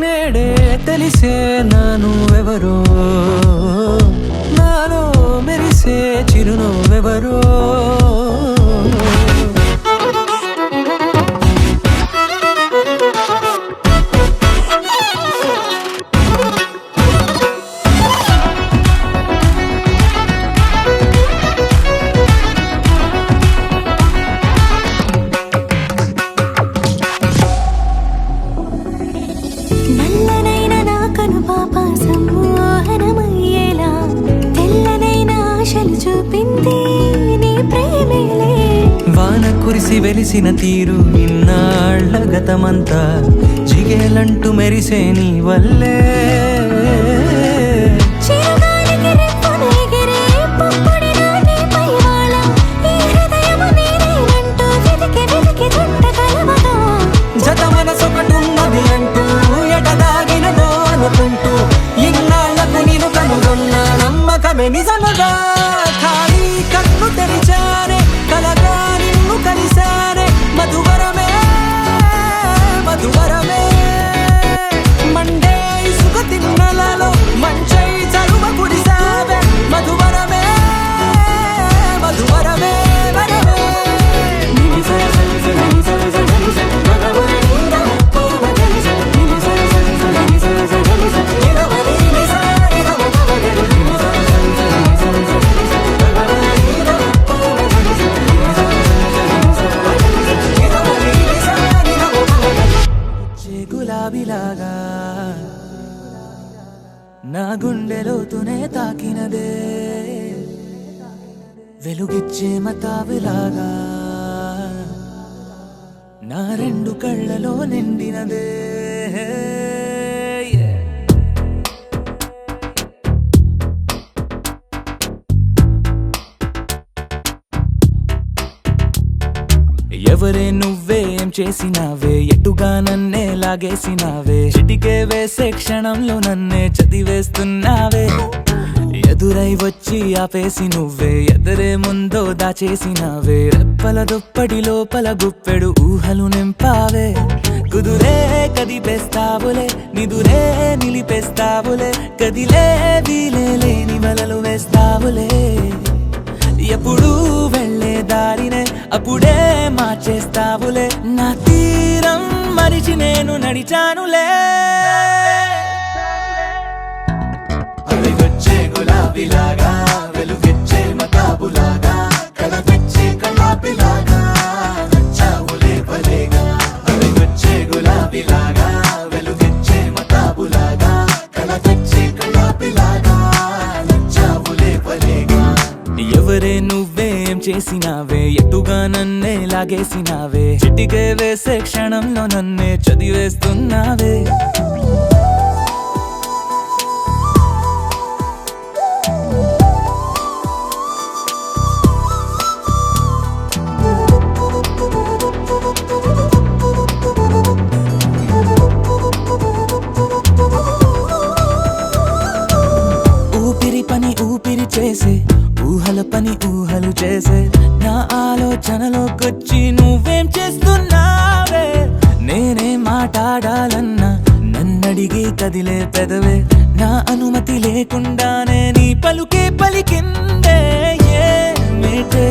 నేడే తెలిసే నానువెవరో నాలో మెరిసే చిరునవ్వెవరో నల్లనైన నా కనుపాప సమ్మోహనమయ్యేలా తెల్లనైన ఆశలు చూపింది నీ ప్రేమేలే వాన కురిసి వెలిసిన తీరు ఇన్నాళ్ల గతమంతా జిగేలంటూ మెరిసే నీ వల్లే చిరుగాలికి రెప్పున ఎగిరే పుప్పొడిన నీపై వాళ ఈ హృదయము నీదేనంటూ వెతికి వెతికి చుట్టగలవగా జత మనసొకటున్నది అంటూ ఎటదాగినదో అనుకుంటూ ఇన్నాళ్లకు నేను కనుగొన్న నమ్మకమే నిజముగా ఖాళీ కన్ను తెరిచానే కలగా నిన్ను కలిసానే మధువరమే మధువరమే మండే ఇసుక తిన్నలలో మంచై చలువ కురిసావే మధువరమే మధువరమే వరమే గులాబీలాగా నా గుండెలోతునే తాకినదే వెలుగిచ్చే మతాబులాగా నా రెండు కళ్ళలో నిండినదే ఎవరే నువ్వేం చేసినావే ఎటుగా నన్నే లాగేసినావే చిటికే వేసే క్షణంలో నన్నే చదివేస్తున్నావే ఎదురై వచ్చి ఆపేసి నువ్వే ఎదరే ముందో దాచేసినావే రెప్పల దుప్పటి లోపల గుప్పెడు ఊహలు నింపావే కుదురే కదిపేస్తావులే నిదురే నిలిపేస్తావులే కదిలే వీలే లేని వలలు వేస్తావులే ఎప్పుడు వెళ్ళే దారినే అప్పుడే మార్చేస్తావులే నా తీరం మరిచి నేను నడిచానులే వచ్చే గులాబీలాగా వెలుగెచ్చే మతాబులాగా కడపెచ్చే కళాపిలాగా నచ్చావులే భలేగా అవి వచ్చే గులాబీలాగా వెలుగెచ్చే మతాబులాగా కడపెచ్చే కళాపిలాగా నచ్చావులే భలేగా ఎవరే నువ్వేం చేసినావే ఎటుగా నన్నే లాగేసినావే చిటికే వేసే క్షణంలో నన్నే చదివేస్తున్నావే అల్లరి చేసే నా ఆలోచనలోకొచ్చి నువ్వేం చేస్తున్నావే? నేనే మాట్లాడాలన్నా నన్నడిగి కదిలే పెదవే, నా అనుమతి లేకుండానే నీ పలుకే పలికిందే. ఏమిటే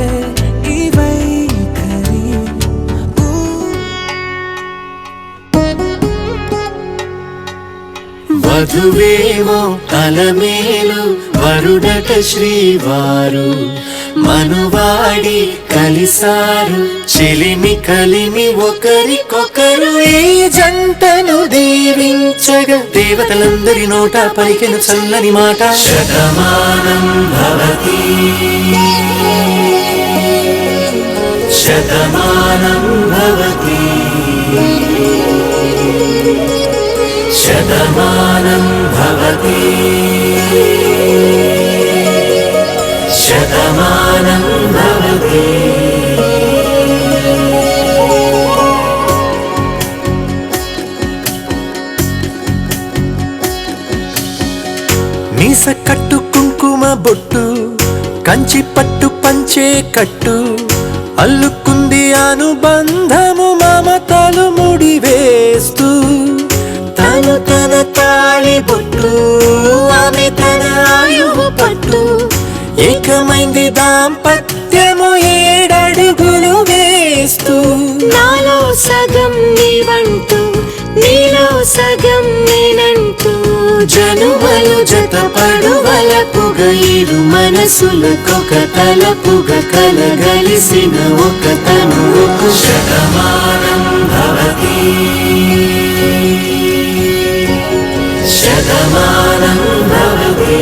ఈ వైఖరి? వధువేమో అలమేలు వరుడట శ్రీవారు, మనువాడి కలిసారు చెలిమి కలిమి ఒకరికొకరు. ఈ జంటను దీవించగా దేవతలందరి నోట పలికెను చల్లని మాట. శతమానం భవతి శతమానం భవతి శతమానం భవతి శతమానం భవతి. మీస కట్టు కుంకుమ బొట్టు కంచి పట్టు పంచే కట్టు అల్లుకుంది అనుబంధము మమతలు ముడివేస్తూ. తను తన తాళి బొట్టు ఆమె తన ఆయువు పట్టు ఏకమైంది దాంపత్యము 7 అడుగులు వేస్తూ. నాలో సగం నీవంటూ నీలో సగం నేనంటూ జనుమలు జతపడువలపుగా ఇరు మనసులకొక తలపుగా కలగలిసిన ఒక తనువుకు. శతమానం భవతి శతమానం భవతి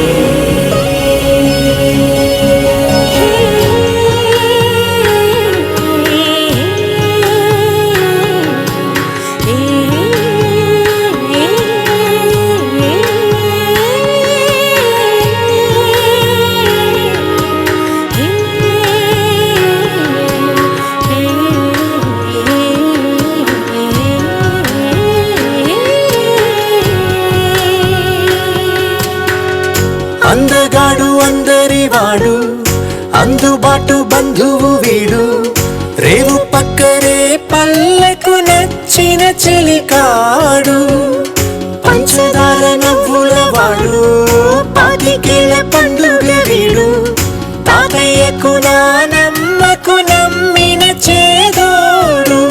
అందగాడు అందరివాడు అందుబాటు బంధువు వీడు. రేవు పక్కరే పల్లెకు నచ్చిన చెలికాడు. పంచదార నవ్వుల వాడు 25 పండుగ వీడు. తాతయ్యకు నానమ్మకు నమ్మిన చేదోడు.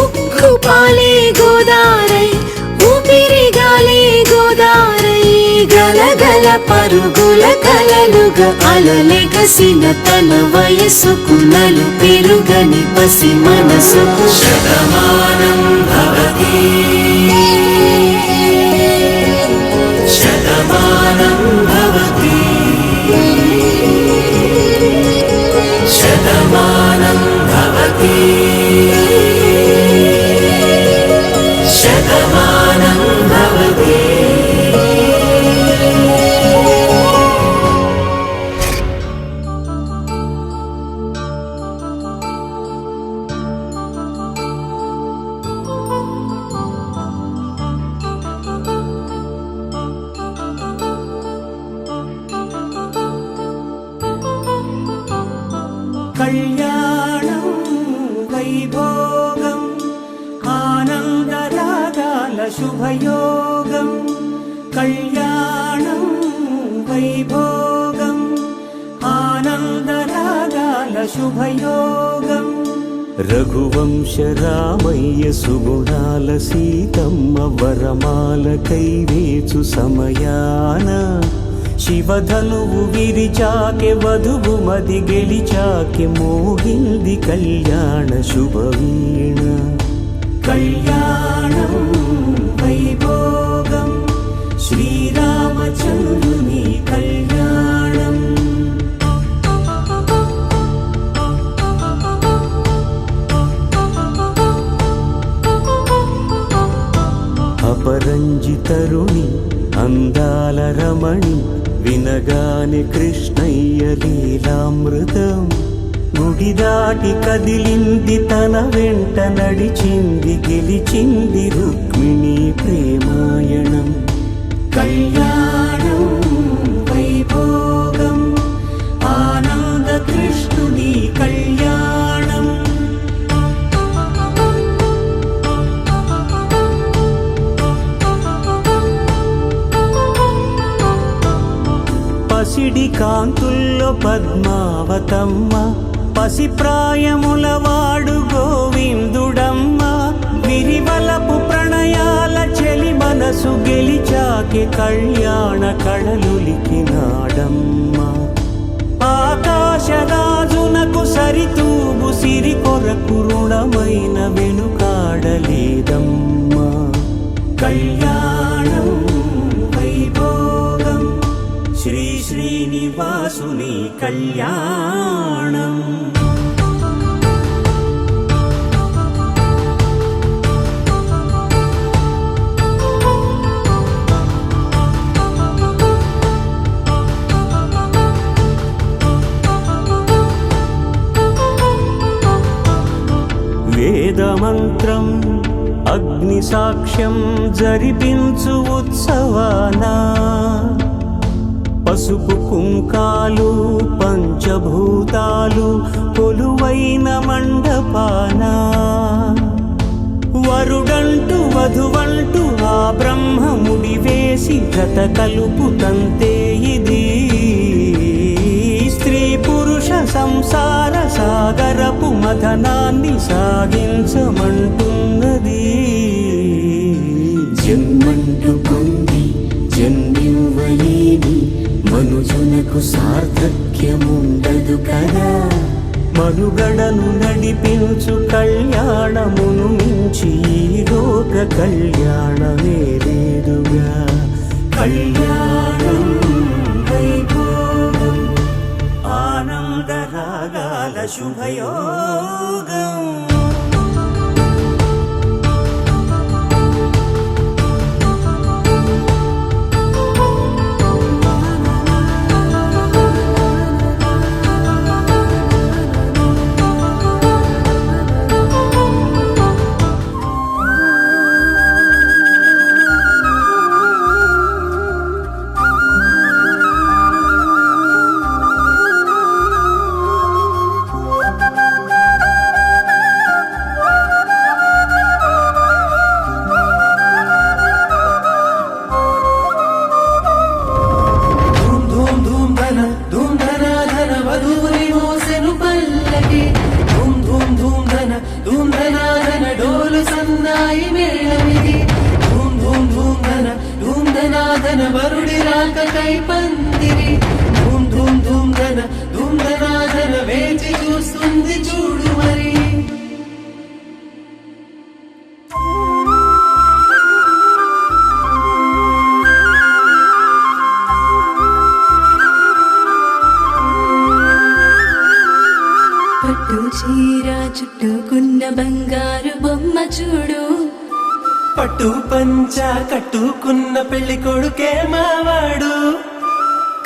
ఉక్కు పాలే గోదారై ఊపిరిగాలే గోదారై గలగల పరుగుల కలలుగా అలలెగసిన తన వయసుకు నలు పెరుగని పసి మనసుకు. శతమానం భవతి శతమానం భవతి శతమానం భవతి శతమానం భవతి. కళ్యాణం వైభోగం ఆనందరాగాల శుభయోగం. కళ్యాణం వైభోగం ఆనందరాగాల శుభయోగం. రఘువంశ రామయ్య సుగుణాల సీతమ్మ వరమాల కైవేచు సమయాన శివధనువు విరిచాకె వధువు మది గెలిచాకె మోగింది కళ్యాణ శుభవీణ. కళ్యాణం వైభోగం శ్రీరామచంద్రుని కళ్యాణం. అపరంజి తరుణి అందాల రమణి వినగానే కృష్ణయ్య లీలామృతం. గుడి దాటి కదిలింది తన వెంట నడిచింది గెలిచింది రుక్మిణి ప్రేమాయణం. కళ్యాణం వైభోగం ఆనంద కృష్ణుని కాంతుల్లో పద్మావతమ్మ పసిప్రాయముల వాడు గోవిందుడమ్మ విరివలపు ప్రణయాల చెలి మనసు గెలిచాకే కళ్యాణ కళలులికినాడమ్మ ఆకాశరాజునకు సరితూబు సిరి కొరకు రుణమైన వెనుకాడలేదమ్మా కళ్యాణం వైభోగం శ్రీ శ్రీనివాసుని కళ్యాణం వేదమంత్రం అగ్ని సాక్ష్యం జరిపించు ఉత్సవాన పసుపు కుంకాలు పంచభూతాలు కొలువైన మండపాన వరుడంటూ వధువంటూ ఆ బ్రహ్మముడి వేసి గత కలుపు తంతే ఇది స్త్రీ పురుష సంసార సాగరపు మథనాన్ని సాగించమంటున్నది జన్మంటూ పొంది జన్మివ్వలేని మనుజునకు సార్థక్యముండదు కదా మనుగడను నడిపించు కళ్యాణమును మించి ఈ లోక కళ్యాణమే లేదుగా కళ్యాణం వైభోగం ఆనందరాగాల శుభయోగం వరుడి రాక కై పందిరి ధూమ్ ధూమ్ ధూమ్ ధన ధూమ్ ధనాధన వేచి చూస్తుంది చూడు మరి పట్టు చీర చుట్టుకున్న బంగారు బొమ్మ చూడు పట్టు పంచ కట్టుకున్న పెళ్లి కొడుకే మావాడు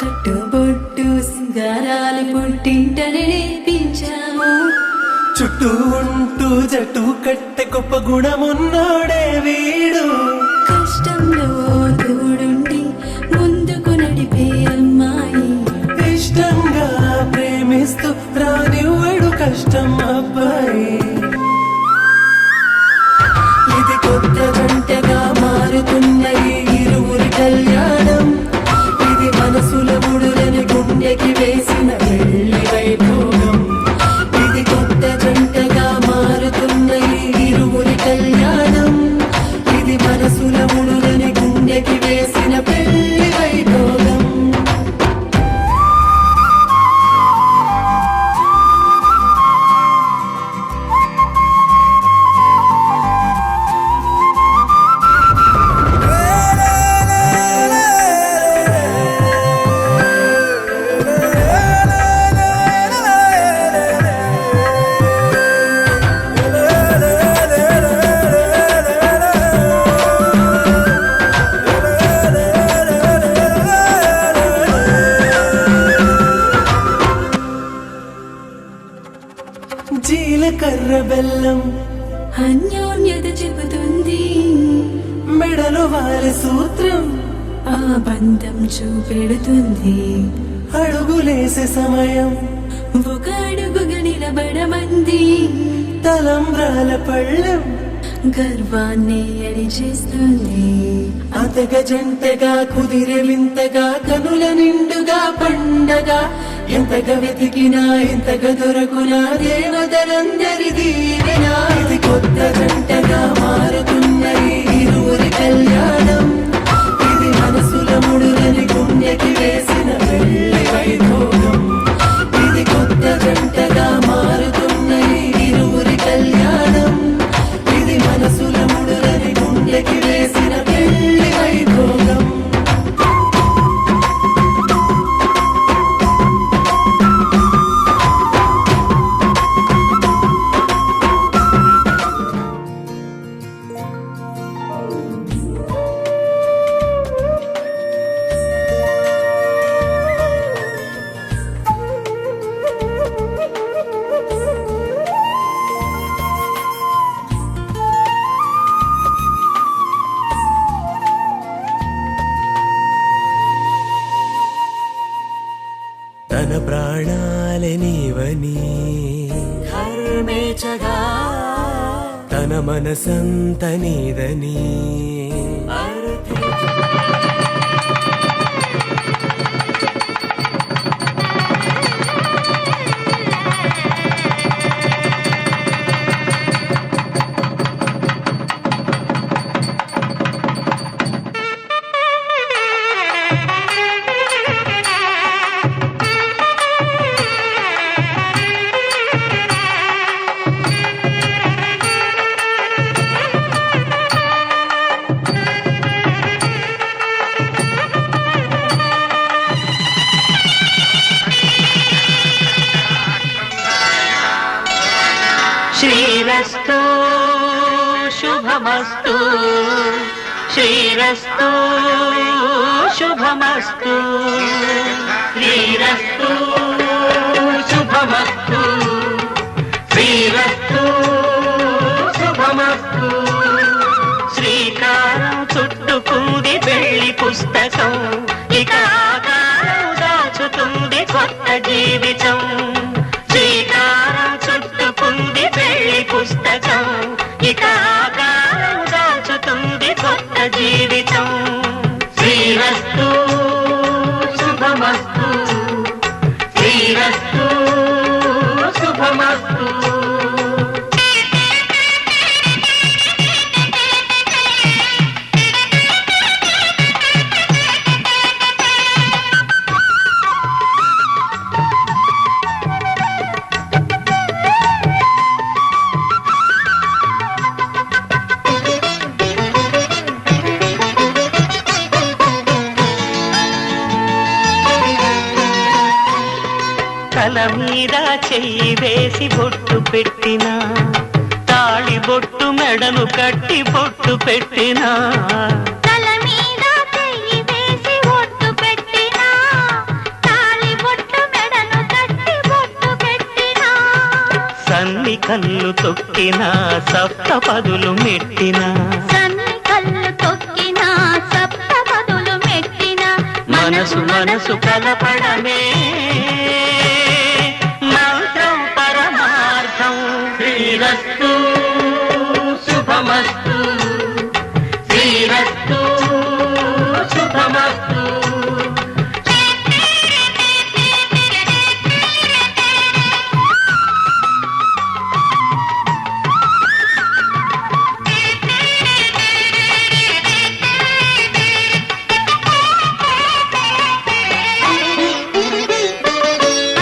కట్టుబొట్టు సింగారాల పుట్టింటనే నేర్పించాము చుట్టూ ఉంటూ జట్టు కట్టె గొప్ప గుణమున్నోడే వీడు కష్టంలో తోడుండి ముందుకు నడిపే అమ్మాయి ఇష్టంగా ప్రేమిస్తూ రానివ్వడు కష్టం అబ్బాయి ఇది కొత్త జంటగా మారుతున్న ఈ ఇరువురి కళ్యాణం ఇది మనసుల ముడులని గుండెకి వేసిన పెళ్లి వైభోగం ఇది కొత్త జంటగా మారుతున్న ఈ ఇరువురి కళ్యాణం ఇది మనసుల ముడులని గుండెకి వేసిన పెళ్లి వైభోగం జీలకర్ర బెల్లం అన్యోన్యత చెబుతుంది మెడలో వారి సూత్రం ఆ బంధం చూపెడుతుంది అడుగులేసే సమయం ఒక అడుగుగా నిలబడమంది తలంబ్రాల పళ్ళెం గర్వాన్ని అణిచేస్తుంది. అతగ జంటగా కుదిరే వింతగా కనుల నిండుగా పండగా ఎంతగా వెతికినా ఎంతగా దొరకునా దేవతలందరి దీవెనా. ఇది కొత్త జంటగా మారుతున్న ఈ ఇరువురి కళ్యాణం. ఇది మనసుల ముడులని గుండెకి వేసిన పెళ్లి వైభోగం. ఇది కొత్త జంటగా మారుతున్న ఈ ఇరువురి కళ్యాణం. ఇది మనసుల ముడులని గుండెకి వేసిన పెళ్లి వైభోగం. తన ప్రాణాలే నీవని హర్మేచగా తన మనసంత నీదని శ్రీరస్తు శుభమస్తు శ్రీరస్తు శుభమస్తు శ్రీరస్తు శుభమస్తు శ్రీరస్తు శుభమస్తు. శ్రీకారం చుట్టుకుంది పెళ్లి పుస్తకం, ఇక ఆకారం దాచుతుంది కొత్త జీవితం. శ్రీకారం చుట్టుకుంది పెళ్లి పుస్తకం, ఇక ఆకారం దాచుతుంది కొత్త జీవితం. శ్రీరస్తు శుభమస్తు శ్రీరస్తు శుభమస్తు. తల మీద చెయ్యి వేసి బొట్టు పెట్టినా, తాళి బొట్టు మెడను కట్టి బొట్టు పెట్టినా, తల మీద చెయ్యి వేసి ఒట్టు పెట్టినా, తాళి బొట్టు మెడను కట్టి బొట్టు పెట్టినా, సన్ని కళ్ళు తొక్కినా సప్తపదులు మెట్టినా, సన్ని కళ్ళు తొక్కినా సప్తపదులు మెట్టినా, మనసు మనసు కలపడమే మంత్రం పరమార్థం. శ్రీరస్తు శుభమస్తు శ్రీరస్తు శుభమస్తు.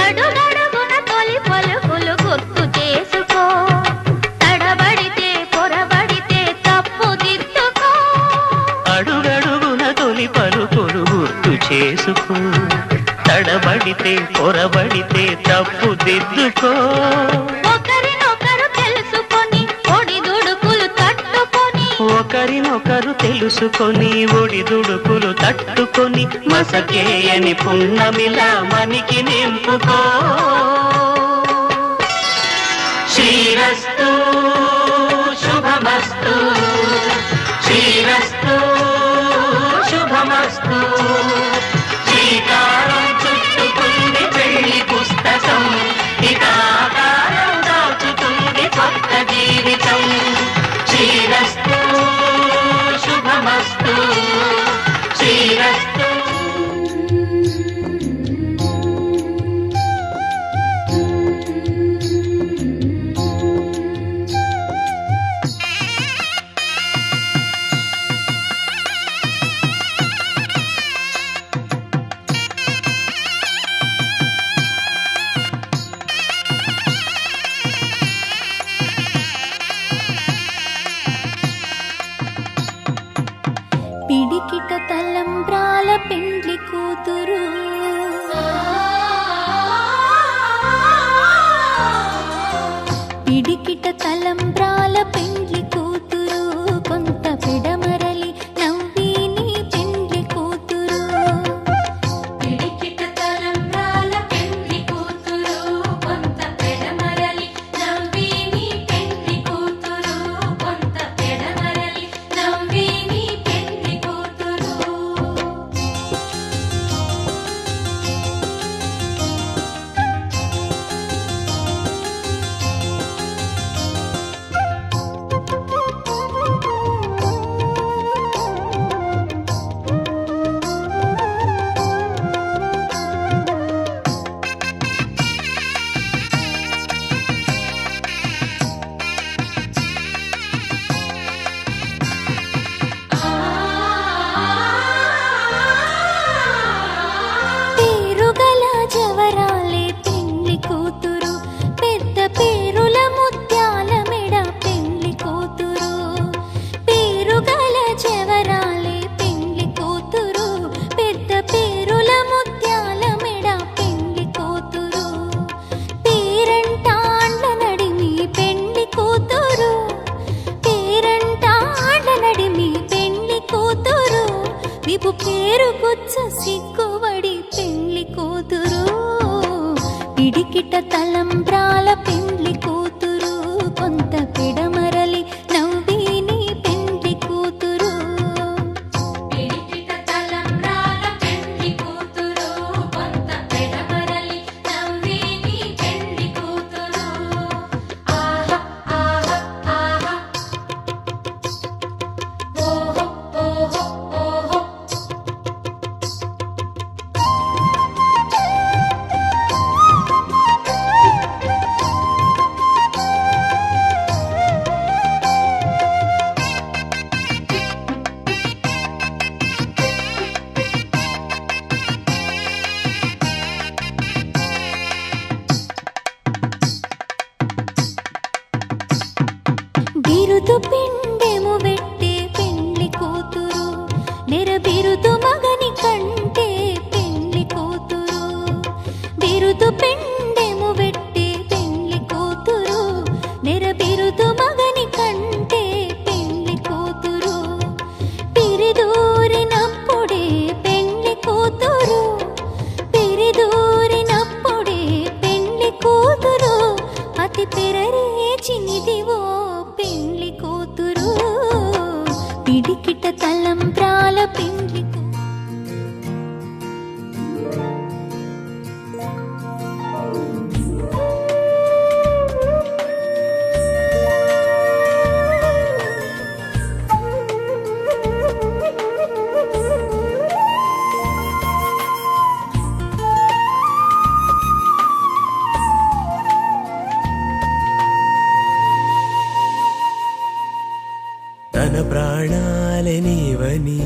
అడుగడుగున తొలి పలుకులు గుర్తు చేసుకో, తడబడితే పొరబడితే తప్పు దిద్దుకో. అడుగడుగున తొలి పలుకులు గుర్తు చేసుకో, తడబడితే పొరబడితే తప్పు దిద్దుకో. ఒకరినొకరు తెలుసుకొని ఒడిదుడుకులు తట్టుకొని, ఒకరినొకరు తెలుసుకొని ఒడిదుడుకులు తట్టుకొని, మసకేయని పున్నమిలా మనికి నింపుకో. శ్రీరస్తు శుభమస్తు శ్రీరస్తు శుభమస్తు. శ్రీకారం చుట్టుకుంది పెళ్లి పుస్తకం, ఇక ఆకారం దాచుతుంది కొత్త జీవితం. శ్రీరస్తు పిడికిట తలంబ్రాల పెండ్లి కూతురు కొంత పెడమరలి నవ్వి నీ పెండ్లి కూతురు పిడికిట తలంబ్రాల పెండ్లి కూతురు కొంత పెడమరలి నవ్వి నీ పెండ్లి కూతురు కొంత పెడమరలి నవ్వి నీ పెండ్లి కూతురు పేరుగల జవరాలే పెండ్లి కూతురు పెద్ద పేరుల ముత్యాల మెడ పెండ్లి కూతురు పేరుగల జవరాలే పెండ్లి కూతురు పెద్ద పేరుల ముత్యాల మెడ పెండ్లి కూతురు పేరంటాండ్ల నడిమి పెండ్లి కూతురు పేరంటాండ్ల నడిమి పెండ్లి కూతురు విపు పేరు గుచ్చ సిగ్గుబడి పెండ్లి కూతురు పిడికిట తలంబ్రాల పెండ్లి కూతురు కొంత పెడమరలి నవ్వి నీ పెండ్లి కూతురు పిడికిట తలంబ్రాల పెండ్లి కూతురు కొంత పెడమరలి నవ్వి నీ పెండ్లి కూతురు ఆహా ఆహా ఆహా ఓహో ఓహో ఓహో బిరుదు పిండెము వెట్టే పెండ్లి కూతురు నెర బిరుదు మగని కంటే పెండ్లి కూతురు బిరుదు పిండెము వెట్టే పెండ్లి కూతురు నెర బిరుదు మగని కంటే పెండ్లి కూతురు పిరిదూరినప్పుడే పెండ్లి కూతురు పిరిదూరినప్పుడే పెండ్లి కూతురు అతి పెరరేచినిదివో పెండ్లి కూతురు పిడికిట తలంబ్రాల పెండ్లి తన ప్రాణాలే నీవని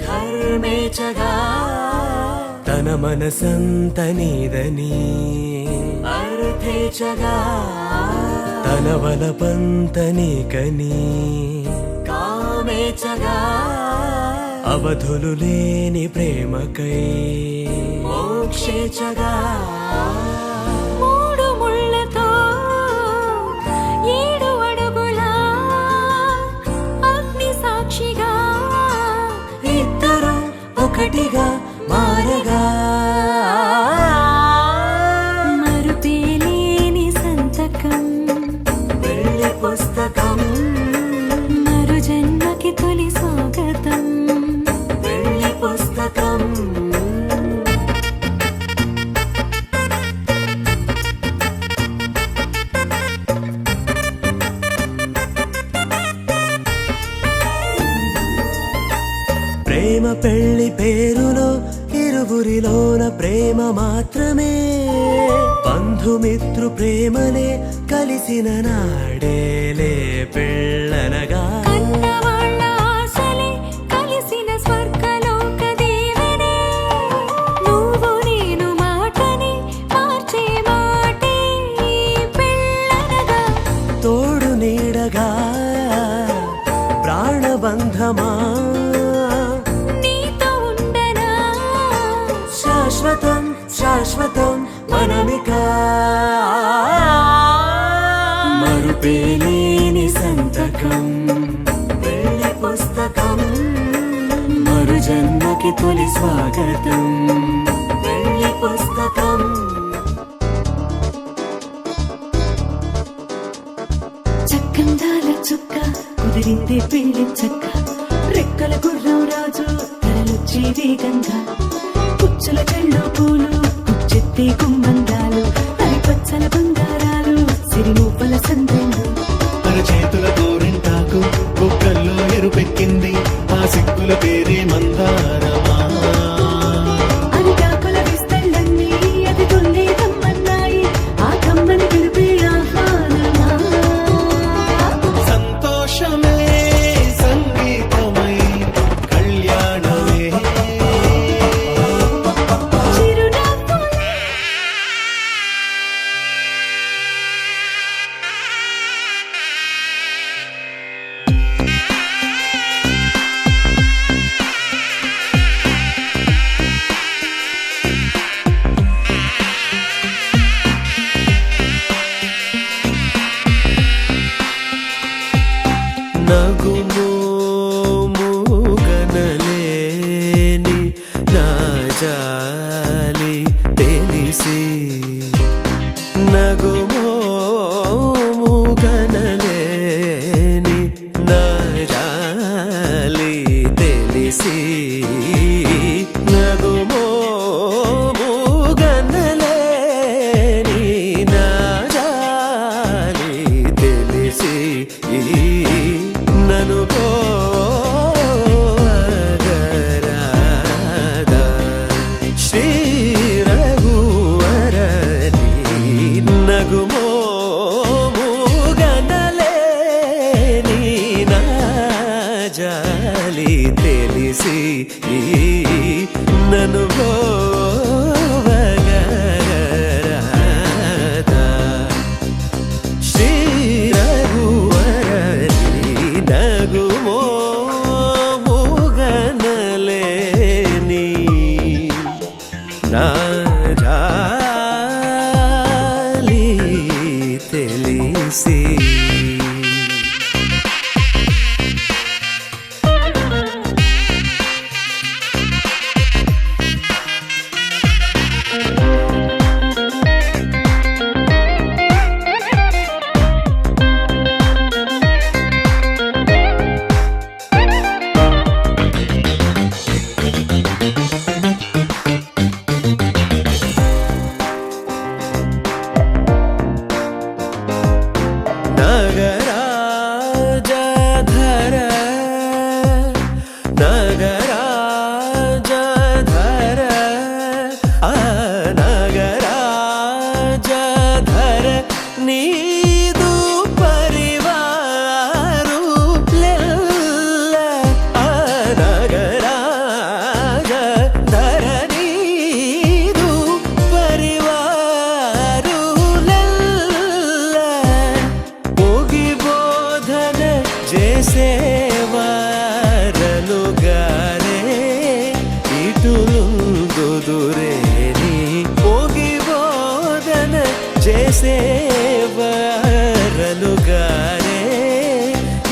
ధర్మేచగా తన మనసంత నీదని అర్థేచగా తన వలపంత నీకని కామేచగా అవధులు లేని ప్రేమకై మోక్షేచగా మూడు ముళ్ళతో ఏడు అడుగుల అగ్ని సాక్షిగా ఇద్దరు ఒకటిగా మారగా మరుపేలేని సంతకం వెళ్ళి పుస్తకం మరు జన్మకి తొలి స్వాగతం వెళ్ళి పుస్తకం ప్రేమ పెళ్లి పేరులో ఇరువురిలోన ప్రేమ మాత్రమే బంధుమిత్రు ప్రేమనే కలిసిన నాడేలే పెళ్ళనగా కన్నవాళ్ళ ఆశలే కలిసిన స్వర్గలోక దేవనే నువ్వు నేను మాటని మార్చే మాటే పెళ్ళనగా తోడు నీడగా ప్రాణబంధమా నీతో ఉండనా శాశ్వతం శాశ్వతం మనమిక తిప్పేలేని సంతకం వెళ్ళి పుస్తకం మరు జన్మకి తొలి స్వాగతం వెళ్ళి పుస్తకం చక్కందాల చుక్క కుదిరింది పెళ్లి చక్క రెక్కల గుర్రం రాజు తరలొచ్చి వేగంగా కుచ్చుల చెళ్ళు పూలు కుచ్చెత్తి కుమ్మందాలు అవి పచ్చల బంగారాలు సిరిమూపల సందెండు చేతుల గోరింటాకు కుక్కల్లో ఎరుపెక్కింది ఆ సిక్కుల పేరే మందారమా అరిటాకుల విస్తళ్ళన్నీ అది తొందే కమ్మన్నాయి ఆ కమ్మని పిలిపే ఆహ్వానమా సంతోషమే సంగీతమై కళ్యాణమే చిరునవ్వులే నగుమోముగనలేని నా జాలి తెలిసి నగుమోముగనలేని నా జాలి తెలిసి నగుమోముగనలేని నా జాలి తెలిసి నను పోగరాదా శ్రీ రఘువరని నగుమోముగనలేని నా జాలి తెలిసి నను పోగరాదా శ్రీ రఘువరని నగుమోముగనలేని నా జాలి తెలిసి నగరాజధర నగరాజధర ఆ నగరాజధర నీదు పరివారు లెల్ల ఆ నగరాజధర నీదు పరివారు లెల్ల పోగి బోధన చేసేవారలుగారే ఇటులుందుదురేని పోగి బోధన చేసేవారలుగారే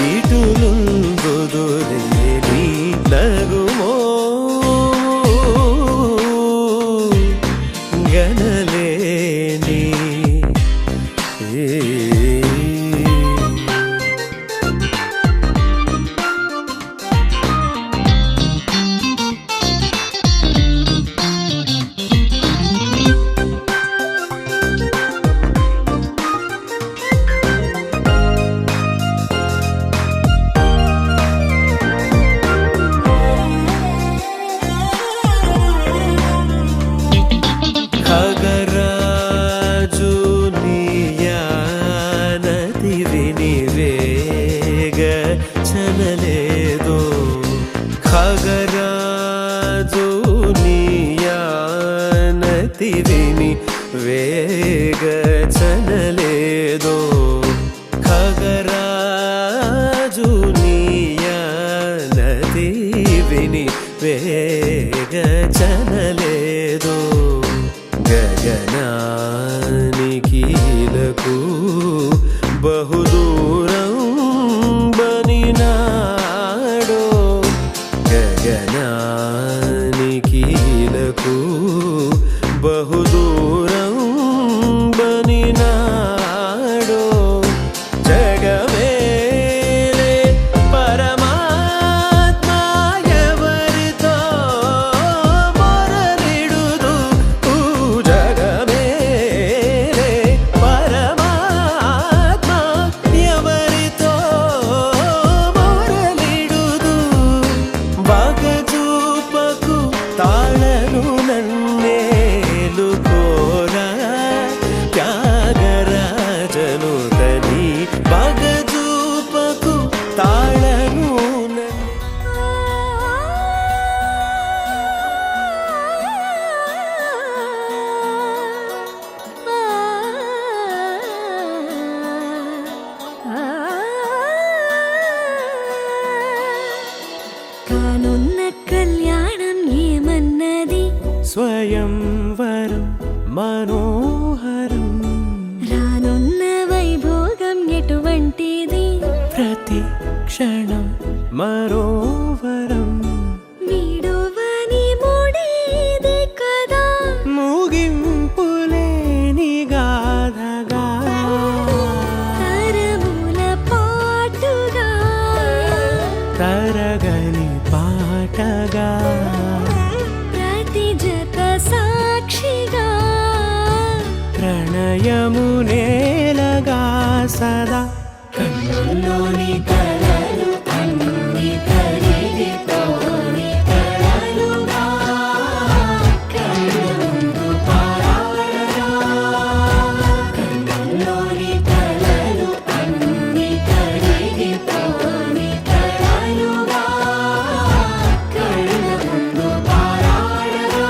ఇటులుందుదురేని నగుమో గనలేని ఖగరాజు నియాలి స్వయంవరం మనోహరం రానున్న వైభోగం ఎటువంటిది ప్రతి క్షణం మరోవరం వీడువని మూడేది కదా ముగింపులేని గాథగా తరముల పాటుగా తరగని పాటగా ప్రతి జత సాక్షిగా ప్రణయము నేలగా సదా కన్నుల్లోని కలలు అన్ని కరిగిపోని కలలుగా కళ్ళ ముందు పారాడగా కన్నుల్లోని కలలు అన్ని కరిగిపోని కలలుగా కళ్ళ ముందు పారాడగా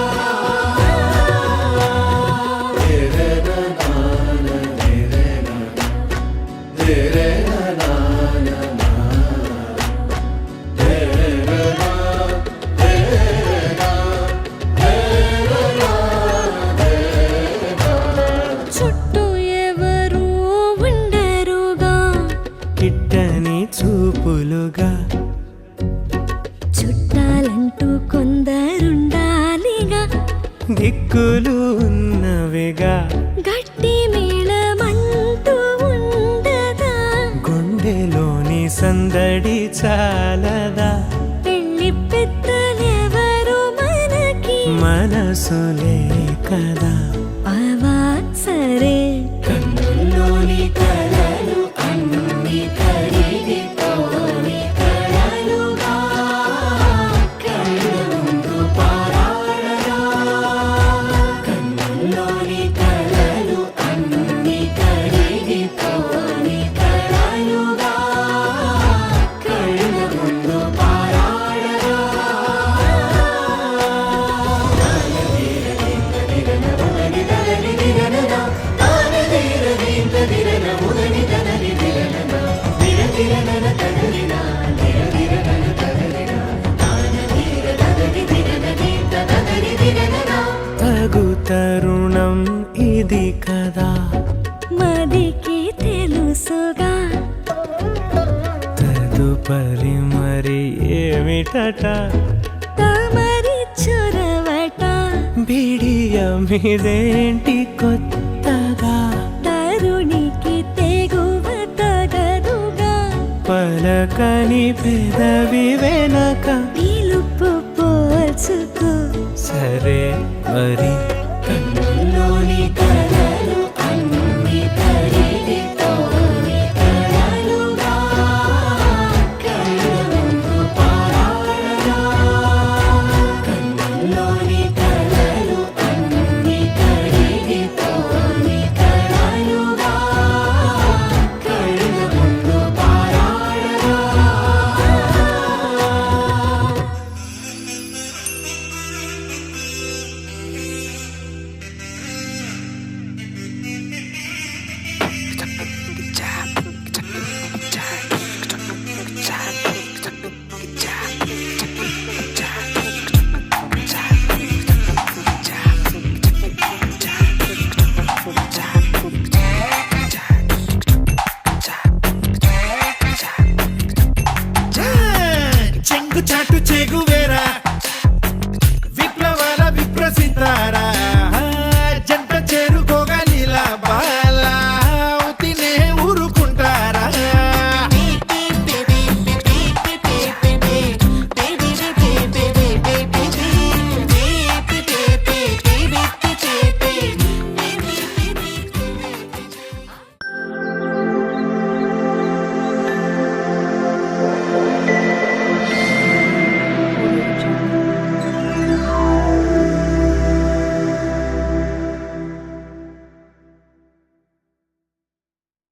చుట్టూ ఎవరు ఉండరుగా కిట్టని చూపులుగా చుట్టాలంటూ కొందరుండాలిగా దిక్కులు ఉన్నవిగా గట్టి మేళమంటూ ఉండదా గుండెలోని సందడి చాలదా పెళ్లి పెద్దలెవరు మనకి మనసులే కదా అవా సరే కన్నుల్లోని కలలు అన్ని కరిగిపోని కలలుగా కళ్ళ ముందు పారాడగా కన్నుల్లోని కలలు అన్ని కరిగిపోని కలలుగా కళ్ళ ముందు పారాడగా తగు తరుణం ఇది కదా మదికి తెలుసుగా తదుపరి మరి ఏమిటట తమరి చొరవట బిడియమిదేంటి కొత్తగా తరుణికి తెగువ తగదుగా పలకని పెదవి వెనక పిలుపు పోల్చుకో సరే మరి